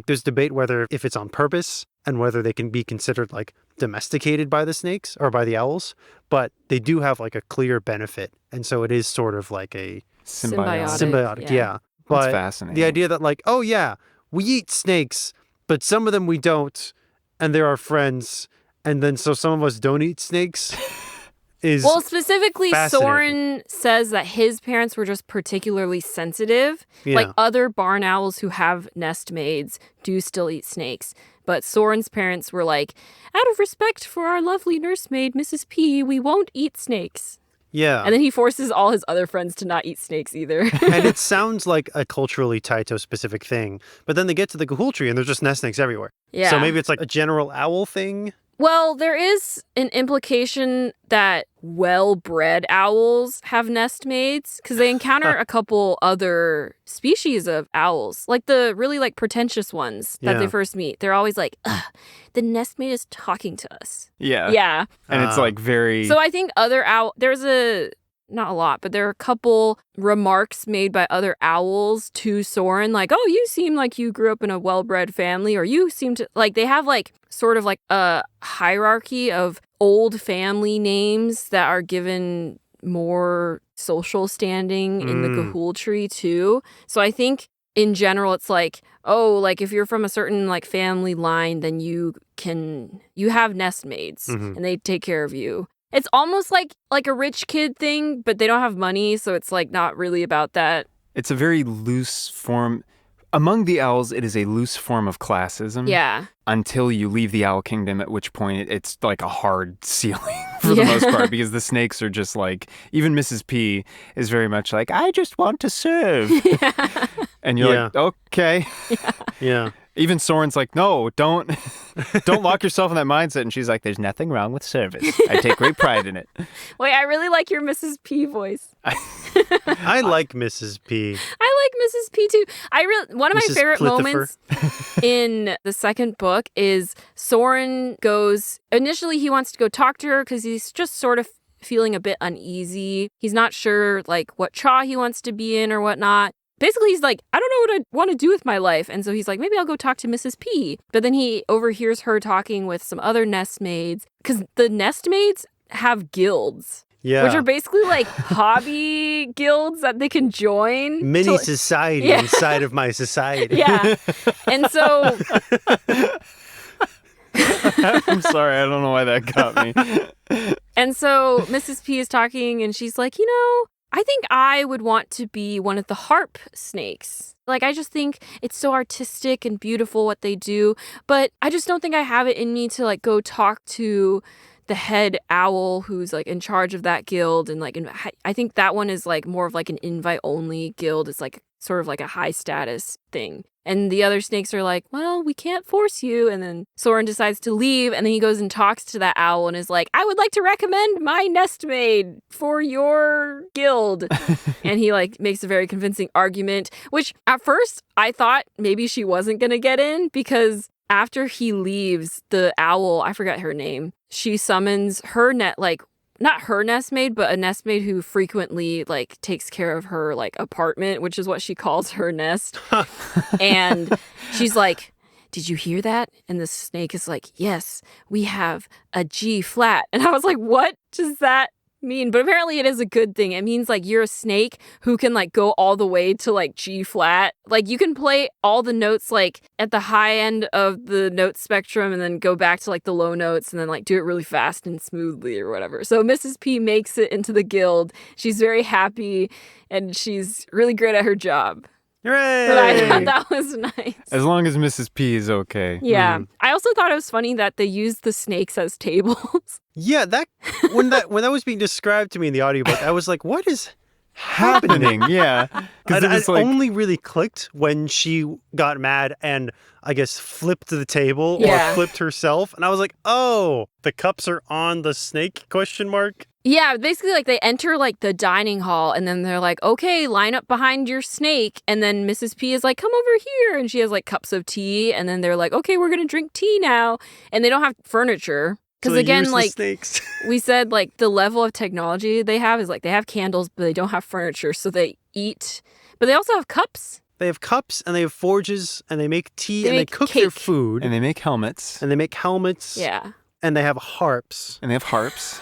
there's debate whether if it's on purpose and whether they can be considered domesticated by the snakes or by the owls, but they do have a clear benefit. And so it is sort of a symbiotic. Yeah. But That's fascinating. the idea that oh yeah, we eat snakes, but some of them we don't, and they're our friends, and then so some of us don't eat snakes is Well, specifically, fascinating. Soren says that his parents were just particularly sensitive. Yeah. Other barn owls who have nest maids do still eat snakes. But Soren's parents were out of respect for our lovely nursemaid, Mrs. P, we won't eat snakes. Yeah. And then he forces all his other friends to not eat snakes either. And it sounds like a culturally Taito-specific thing. But then they get to the Gahul tree and there's just nest snakes everywhere. Yeah. So maybe it's a general owl thing. Well, there is an implication that well-bred owls have nest maids because they encounter a couple other species of owls, the really pretentious ones that they first meet. They're always ugh, the nest mate is talking to us. Yeah. Yeah. And it's very... So I think not a lot, but there are a couple remarks made by other owls to Soren, oh, you seem like you grew up in a well-bred family, or you seem to, they have sort of a hierarchy of old family names that are given more social standing in the Gahul tree too. So I think in general it's if you're from a certain family line, then you have nest maids and they take care of you. It's almost like a rich kid thing, but they don't have money, so it's not really about that. It's a very loose form. among the owls, it is a loose form of classism. Yeah. Until you leave the owl kingdom, at which point it's like a hard ceiling for the most part, because the snakes are just like, even Mrs. P is very much like, I just want to serve. Yeah. And you're like, okay. Yeah. Even Soren's like, no, don't lock yourself in that mindset. And she's like, there's nothing wrong with service. I take great pride in it. Wait, I really like your Mrs. P voice. I like Mrs. P. I like Mrs. P too. One of my Mrs. favorite Plithifer. moments in the second book is Soren goes, initially he wants to go talk to her because he's just sort of feeling a bit uneasy. He's not sure like what chaw he wants to be in or whatnot. Basically, he's like, I don't know what I want to do with my life. And so he's like, maybe I'll go talk to Mrs. P. But then he overhears her talking with some other nestmaids because the nestmaids have guilds. Yeah. Which are basically like hobby guilds that they can join. Mini society inside of my society. Yeah. And so... I'm sorry, I don't know why that got me. And so Mrs. P is talking and she's like, I think I would want to be one of the harp snakes. Like, I just think it's so artistic and beautiful what they do, but I just don't think I have it in me to like go talk to the head owl who's like in charge of that guild. And like, I think that one is like more of like an invite only guild. It's like sort of like a high status thing. And the other snakes are like, well, we can't force you. And then Soren decides to leave. And then he goes and talks to that owl and is like, I would like to recommend my nestmaid for your guild. And he like makes a very convincing argument, which at first I thought maybe she wasn't going to get in because after he leaves, the owl, I forgot her name, she summons her not her nestmaid, but a nestmaid who frequently like takes care of her like apartment, which is what she calls her nest. And she's like, did you hear that? And the snake is like, yes, we have a G flat. And I was like, what does that mean? But apparently it is a good thing. It means like you're a snake who can like go all the way to like G flat. Like you can play all the notes like at the high end of the note spectrum and then go back to like the low notes and then like do it really fast and smoothly or whatever. So Mrs. P makes it into the guild. She's very happy and she's really great at her job. Hooray! But I thought that was nice. As long as Mrs. P is okay. Yeah. I also thought it was funny that they used the snakes as tables. Yeah, when that was being described to me in the audiobook, I was like, what is happening? Yeah. It only really clicked when she got mad and I guess flipped the table or flipped herself. And I was like, oh, the cups are on the snake ? Yeah, basically like they enter like the dining hall and then they're like, okay, line up behind your snake. And then Mrs. P is like, come over here. And she has like cups of tea. And then they're like, okay, we're going to drink tea now. And they don't have furniture. Because again, like we said, like the level of technology they have is like they have candles, but they don't have furniture. So they eat, but they also have cups. They have cups and they have forges and they make tea and they cook cake. their food. And they make helmets. And they make helmets. Yeah. And they have harps. And they have harps.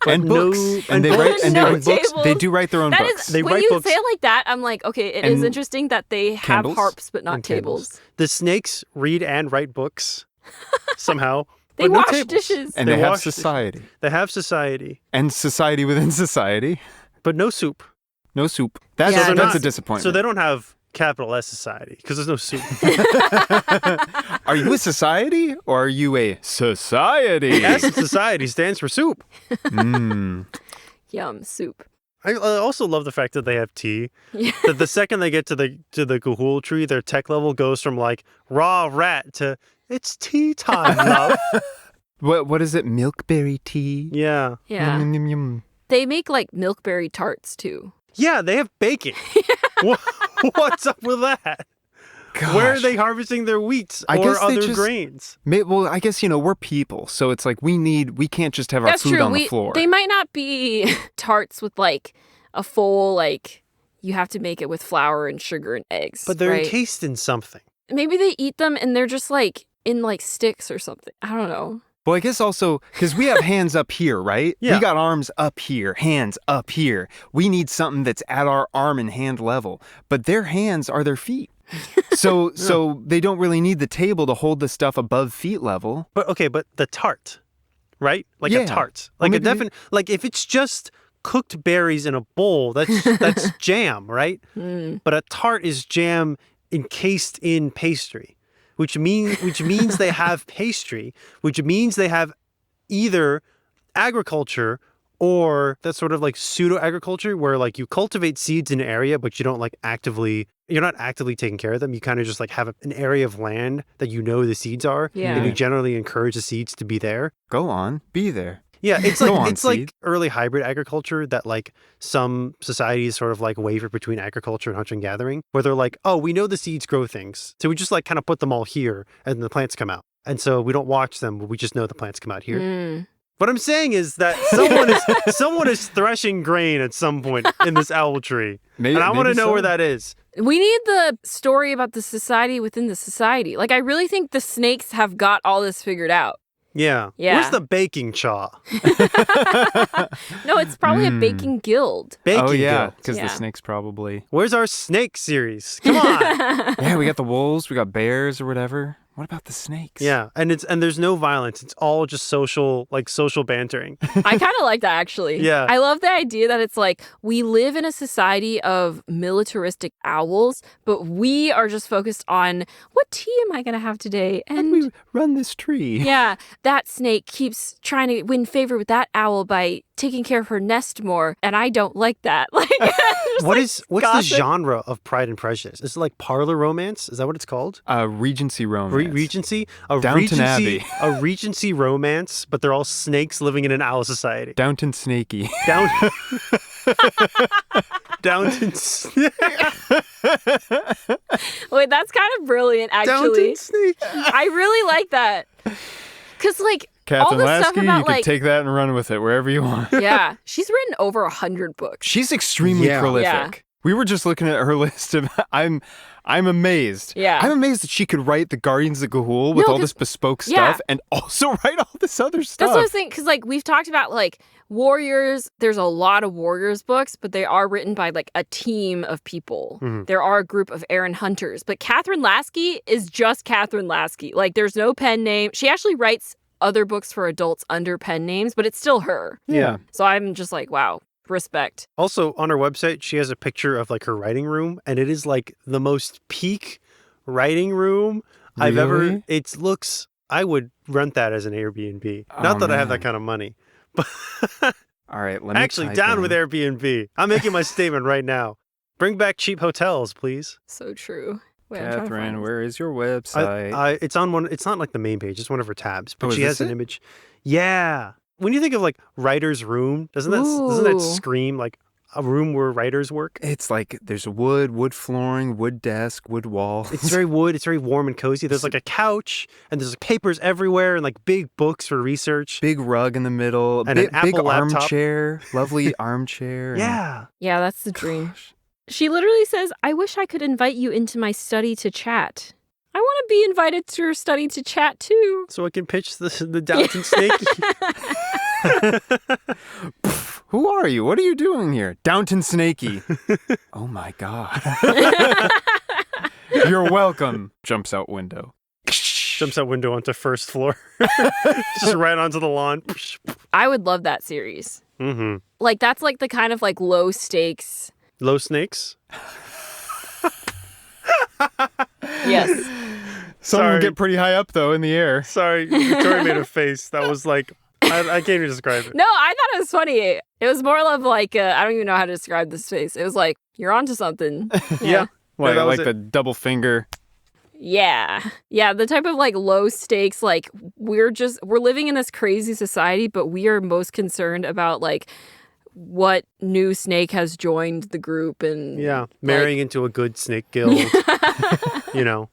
And books. And they write books. They do write their own books. They when write you books. say it like that, I'm like, okay, it is interesting that they have candles. harps but not tables. The snakes read and write books somehow. They but no wash tables. dishes. And they have society. They have society. And society within society. But no soup. No soup. That's a disappointment. So they don't have capital S society because there's no soup. Are you a society or are you a society? S in society stands for soup. Yum, soup. I also love the fact that they have tea. Yeah. That the second they get to the Gahul tree, their tech level goes from like raw rat to it's tea time, love. What is it? Milkberry tea? Yeah. Yeah. Yum, yum, yum. They make like milkberry tarts too. Yeah, they have baking. What's up with that? Gosh. Where are they harvesting their wheats or other grains? Well, I guess, we're people. So it's like we can't just have our food on the floor. They might not be tarts with like a full, like, you have to make it with flour and sugar and eggs. But they're right? encased in something. Maybe they eat them and they're just like in like sticks or something. I don't know. Well, I guess also, because we have hands up here, right? Yeah. We got arms up here, hands up here. We need something that's at our arm and hand level. But their hands are their feet. So they don't really need the table to hold the stuff above feet level. But the tart, right? Like a tart. Like like if it's just cooked berries in a bowl, that's jam, right? But a tart is jam encased in pastry, which means they have pastry, which means they have either agriculture or that sort of like pseudo agriculture where like you cultivate seeds in an area, but you don't like you're not actively taking care of them. You kind of just like have an area of land that you know the seeds are, Yeah. and you generally encourage the seeds to be there. Go on, be there. Yeah, it's Go like on, it's like seed. early hybrid agriculture that like some societies sort of like waver between agriculture and hunting and gathering, where they're like, oh, we know the seeds grow things, so we just like kind of put them all here, and the plants come out, and so we don't watch them, but we just know the plants come out here. Mm. What I'm saying is that someone is threshing grain at some point in this owl tree, Maybe, and I want to maybe know so. where that is. We need the story about the society within the society. Like, I really think the snakes have got all this figured out. Yeah. Yeah. Where's the baking chaw? No, it's probably a baking guild. Baking Oh yeah, guild. because Yeah. the snakes probably. Where's our snake series? Come on. Yeah, we got the wolves, we got bears or whatever. What about the snakes? Yeah, and there's no violence. It's all just social bantering. I kind of like that, actually. Yeah. I love the idea that it's like we live in a society of militaristic owls, but we are just focused on what tea am I going to have today? And we run this tree. yeah, that snake keeps trying to win favor with that owl by taking care of her nest more, and I don't like that. Like, just What's the gossip. genre of Pride and Prejudice? Is it like parlor romance? Is that what it's called? Regency romance. Regency? Downton Abbey. A Regency romance, but they're all snakes living in an owl society. Downton Snakey. Downton Wait, that's kind of brilliant, actually. Downton Snake. I really like that. Because, like, all Kathryn the Lasky, stuff about, you can like, take that and run with it wherever you want. yeah, she's written over 100 books. She's extremely Yeah. prolific. Yeah. We were just looking at her list of I'm amazed. Yeah. I'm amazed that she could write the Guardians of Gahul with No, all 'cause- this bespoke yeah. stuff and also write all this other stuff. That's what I was thinking, because, like, we've talked about, like, warriors. There's a lot of warriors books, but they are written by, like, a team of people. Mhm. There are a group of Aaron hunters, but Kathryn Lasky is just Kathryn Lasky. Like, there's no pen name. She actually writes other books for adults under pen names, but it's still her. Yeah. So I'm just like, wow, respect. Also, on her website, she has a picture of like her writing room, and it is like the most peak writing room I've ever. Really? It looks. I would rent that as an Airbnb. Oh, Not that I have that man. kind of money, but All right, let me actually, type down in. with Airbnb. I'm making my statement right now. Bring back cheap hotels, please. So true. Wait, I'm trying to find Kathryn, this. where is your website? It's on one. It's not like the main page. It's one of her tabs, but Oh, is she has this an it? image. Yeah. When you think of like writer's room, doesn't that Ooh. scream like a room where writers work? It's like there's wood flooring, wood desk, wood wall. It's very wood. It's very warm and cozy. There's like a couch, and there's like papers everywhere, and like big books for research. big rug in the middle, And big, an Apple big laptop. armchair, lovely armchair. and- Yeah. Yeah, that's the dream. She literally says, I wish I could invite you into my study to chat. I want to be invited to your study to chat too. So I can pitch the Downton Snakey. Who are you? What are you doing here? Downton Snakey. Oh my God. You're welcome. Jumps out window. Jumps out window onto first floor. Just right onto the lawn. I would love that series. Mm-hmm. Like, that's like the kind of like low stakes. Low snakes. Yes. Some Sorry. get pretty high up though in the air. Sorry, Victoria made a face. That was like, I can't even describe it. No, I thought it was funny. It was more of like, I don't even know how to describe this face. It was like, you're onto something. Yeah. Like, that was like it. the double finger. Yeah. Yeah. The type of like low stakes, like we're living in this crazy society, but we are most concerned about like what new snake has joined the group and Yeah. Marrying into a good snake guild. You know,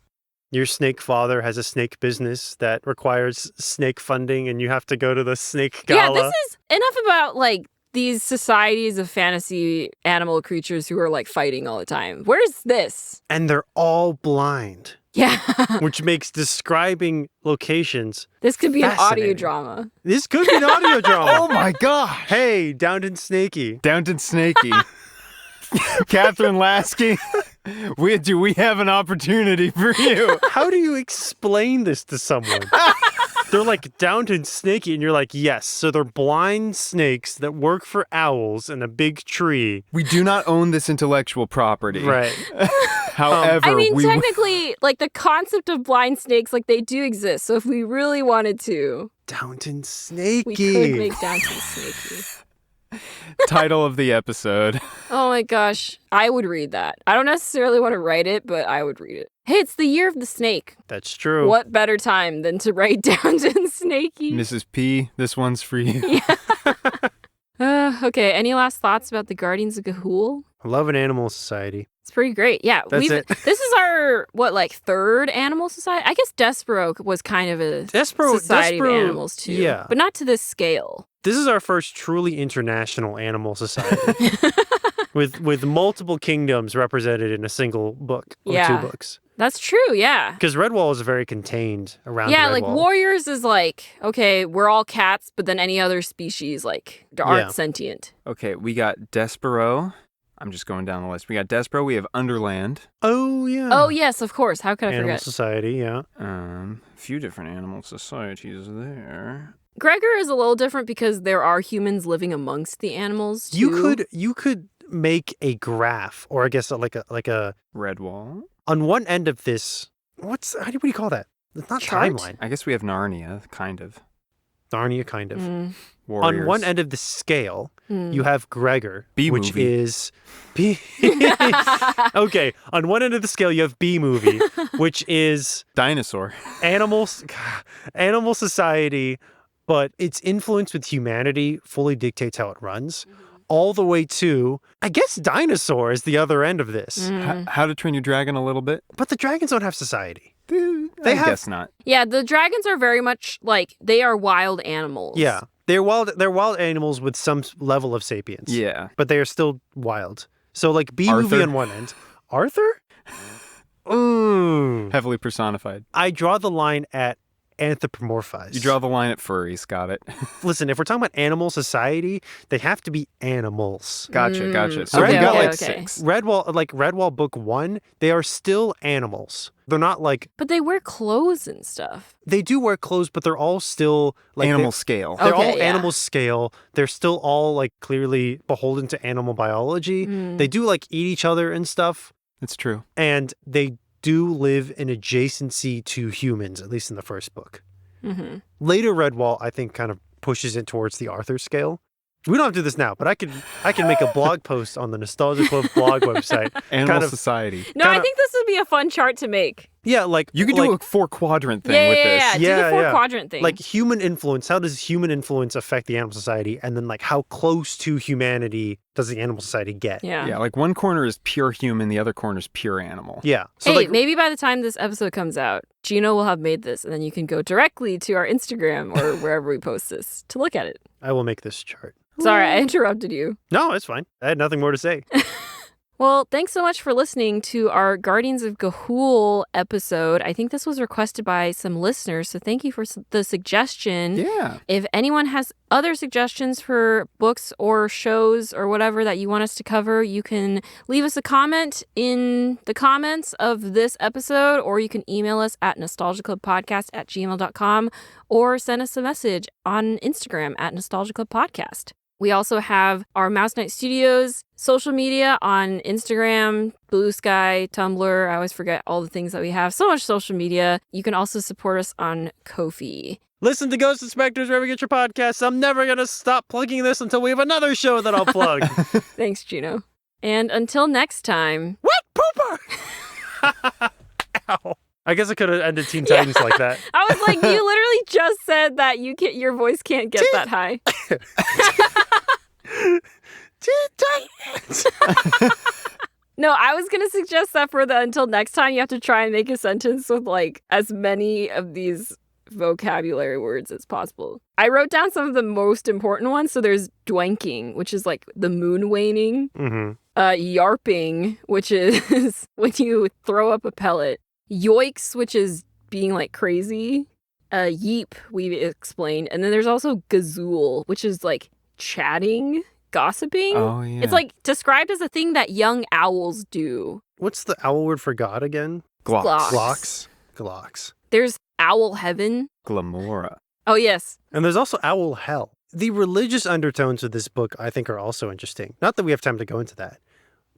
your snake father has a snake business that requires snake funding, and you have to go to the snake gala. Yeah, this is enough about like these societies of fantasy animal creatures who are like fighting all the time. Where's this? And they're all blind, Yeah. which makes describing locations. This could be an audio Fascinating. drama. This could be an audio drama. Oh my God. Hey, Downton Snakey. Downton Snakey. Kathryn Lasky. We have an opportunity for you. How do you explain this to someone? They're like Downton Snakey, and you're like, yes. So they're blind snakes that work for owls in a big tree. We do not own this intellectual property. Right. However, I mean, we technically, like the concept of blind snakes, like they do exist. So if we really wanted to, Downton Snakey. we could make Downton Snakey. title of the episode. Oh my gosh, I would read that. I don't necessarily want to write it, but I would read it. Hey, it's the year of the snake. That's true. What better time than to write Downton Snakey? Mrs. P, this one's for you. Okay, any last thoughts about the Guardians of Ga'Hoole? Love and Animal Society. It's pretty great. Yeah, That's it. This is our third animal society. I guess Despero was kind of a society of animals too. Yeah. But not to this scale. This is our first truly international animal society with multiple kingdoms represented in a single book or two books. That's true, yeah. Because Redwall is very contained around Yeah, Redwall. like warriors is like, okay, we're all cats, but then any other species like aren't sentient. Okay, we got Despero. I'm just going down the list. We got Despero. We have Underland. Oh, yeah. Oh, yes, of course. How could I Animal forget? Society, yeah. A few different animal societies there. Gregor is a little different because there are humans living amongst the animals, too. You could make a graph, or I guess like a Redwall. on one end of this. What do you call that? It's not Chart? timeline. I guess we have Narnia, kind of. Narnia, kind of. Warriors. On one end of the scale, you have Gregor, which B-movie. is B. Okay, on one end of the scale, you have B movie, which is Dinosaur. animal society, but its influence with humanity fully dictates how it runs. All the way to, I guess, Dinosaur is the other end of this. How to Train Your Dragon a little bit? But the dragons don't have society. I guess not. Yeah, the dragons are very much like they are wild animals. Yeah, they're wild animals with some level of sapience. Yeah. But they are still wild. So like B movie Arthur? on one end. Arthur? Ooh. Heavily personified. I draw the line at anthropomorphized. You draw the line at furries. Got it. Listen, if we're talking about animal society, they have to be animals. Gotcha. So Okay, we got okay, like okay. 6. Redwall book 1, they are still animals. They're not like, But they wear clothes and stuff. they do wear clothes, but they're all still like Animal scale. They're Okay, all yeah. animal scale. They're still all like clearly beholden to animal biology. They do like eat each other and stuff. It's true. And they do live in adjacency to humans, at least in the first book. Later Redwall, I think, kind of pushes it towards the Arthur scale. We don't have to do this now, but I can make a blog post on the Nostalgia Club blog website. Animal kind of, society. No, I think this would be a fun chart to make. yeah, like You could do a 4-quadrant thing with this. Do the 4-quadrant thing. like human influence. How does human influence affect the animal society? And then like how close to humanity does the animal society get? yeah. Like one corner is pure human, the other corner is pure animal. Yeah. So Hey, like, maybe by the time this episode comes out, Jino will have made this, and then you can go directly to our Instagram or wherever we post this to look at it. I will make this chart. Sorry, I interrupted you. No, it's fine. I had nothing more to say. Well, thanks so much for listening to our Guardians of Ga'Hoole episode. I think this was requested by some listeners, so thank you for the suggestion. Yeah. If anyone has other suggestions for books or shows or whatever that you want us to cover, you can leave us a comment in the comments of this episode, or you can email us at nostalgiaclubpodcast@gmail.com or send us a message on Instagram at nostalgiaclubpodcast. We also have our Mouse Knight Studios social media on Instagram, Blue Sky, Tumblr. I always forget all the things that we have. So much social media. You can also support us on Ko-fi. Listen to Ghost Inspectors wherever you get your podcasts. I'm never going to stop plugging this until we have another show that I'll plug. Thanks, Jino. And until next time. What? Pooper! Ow. I guess I could have ended Teen Titans like that. I was like, you literally just said that your voice can't get that high. Teen Titans! No, I was going to suggest that for the until next time, you have to try and make a sentence with like as many of these vocabulary words as possible. I wrote down some of the most important ones. So there's dwanking, which is like the moon waning. Mm-hmm. Yarping, which is when you throw up a pellet. Yoicks, which is being like crazy. Yeep, we explained. And then there's also gazool, which is like chatting, gossiping. Oh, yeah. It's like described as a thing that young owls do. What's the owl word for God again? Glocks. Glocks. There's owl heaven. Glamora. Oh, yes. And there's also owl hell. The religious undertones of this book, I think, are also interesting. Not that we have time to go into that.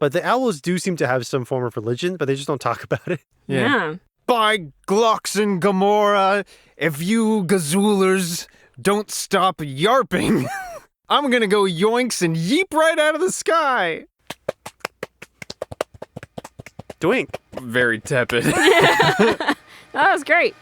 But the owls do seem to have some form of religion, but they just don't talk about it. Yeah. By Glocks and Gamora, if you gazoolers don't stop yarping, I'm gonna go yoinks and yeep right out of the sky. Doink. Very tepid. That was great.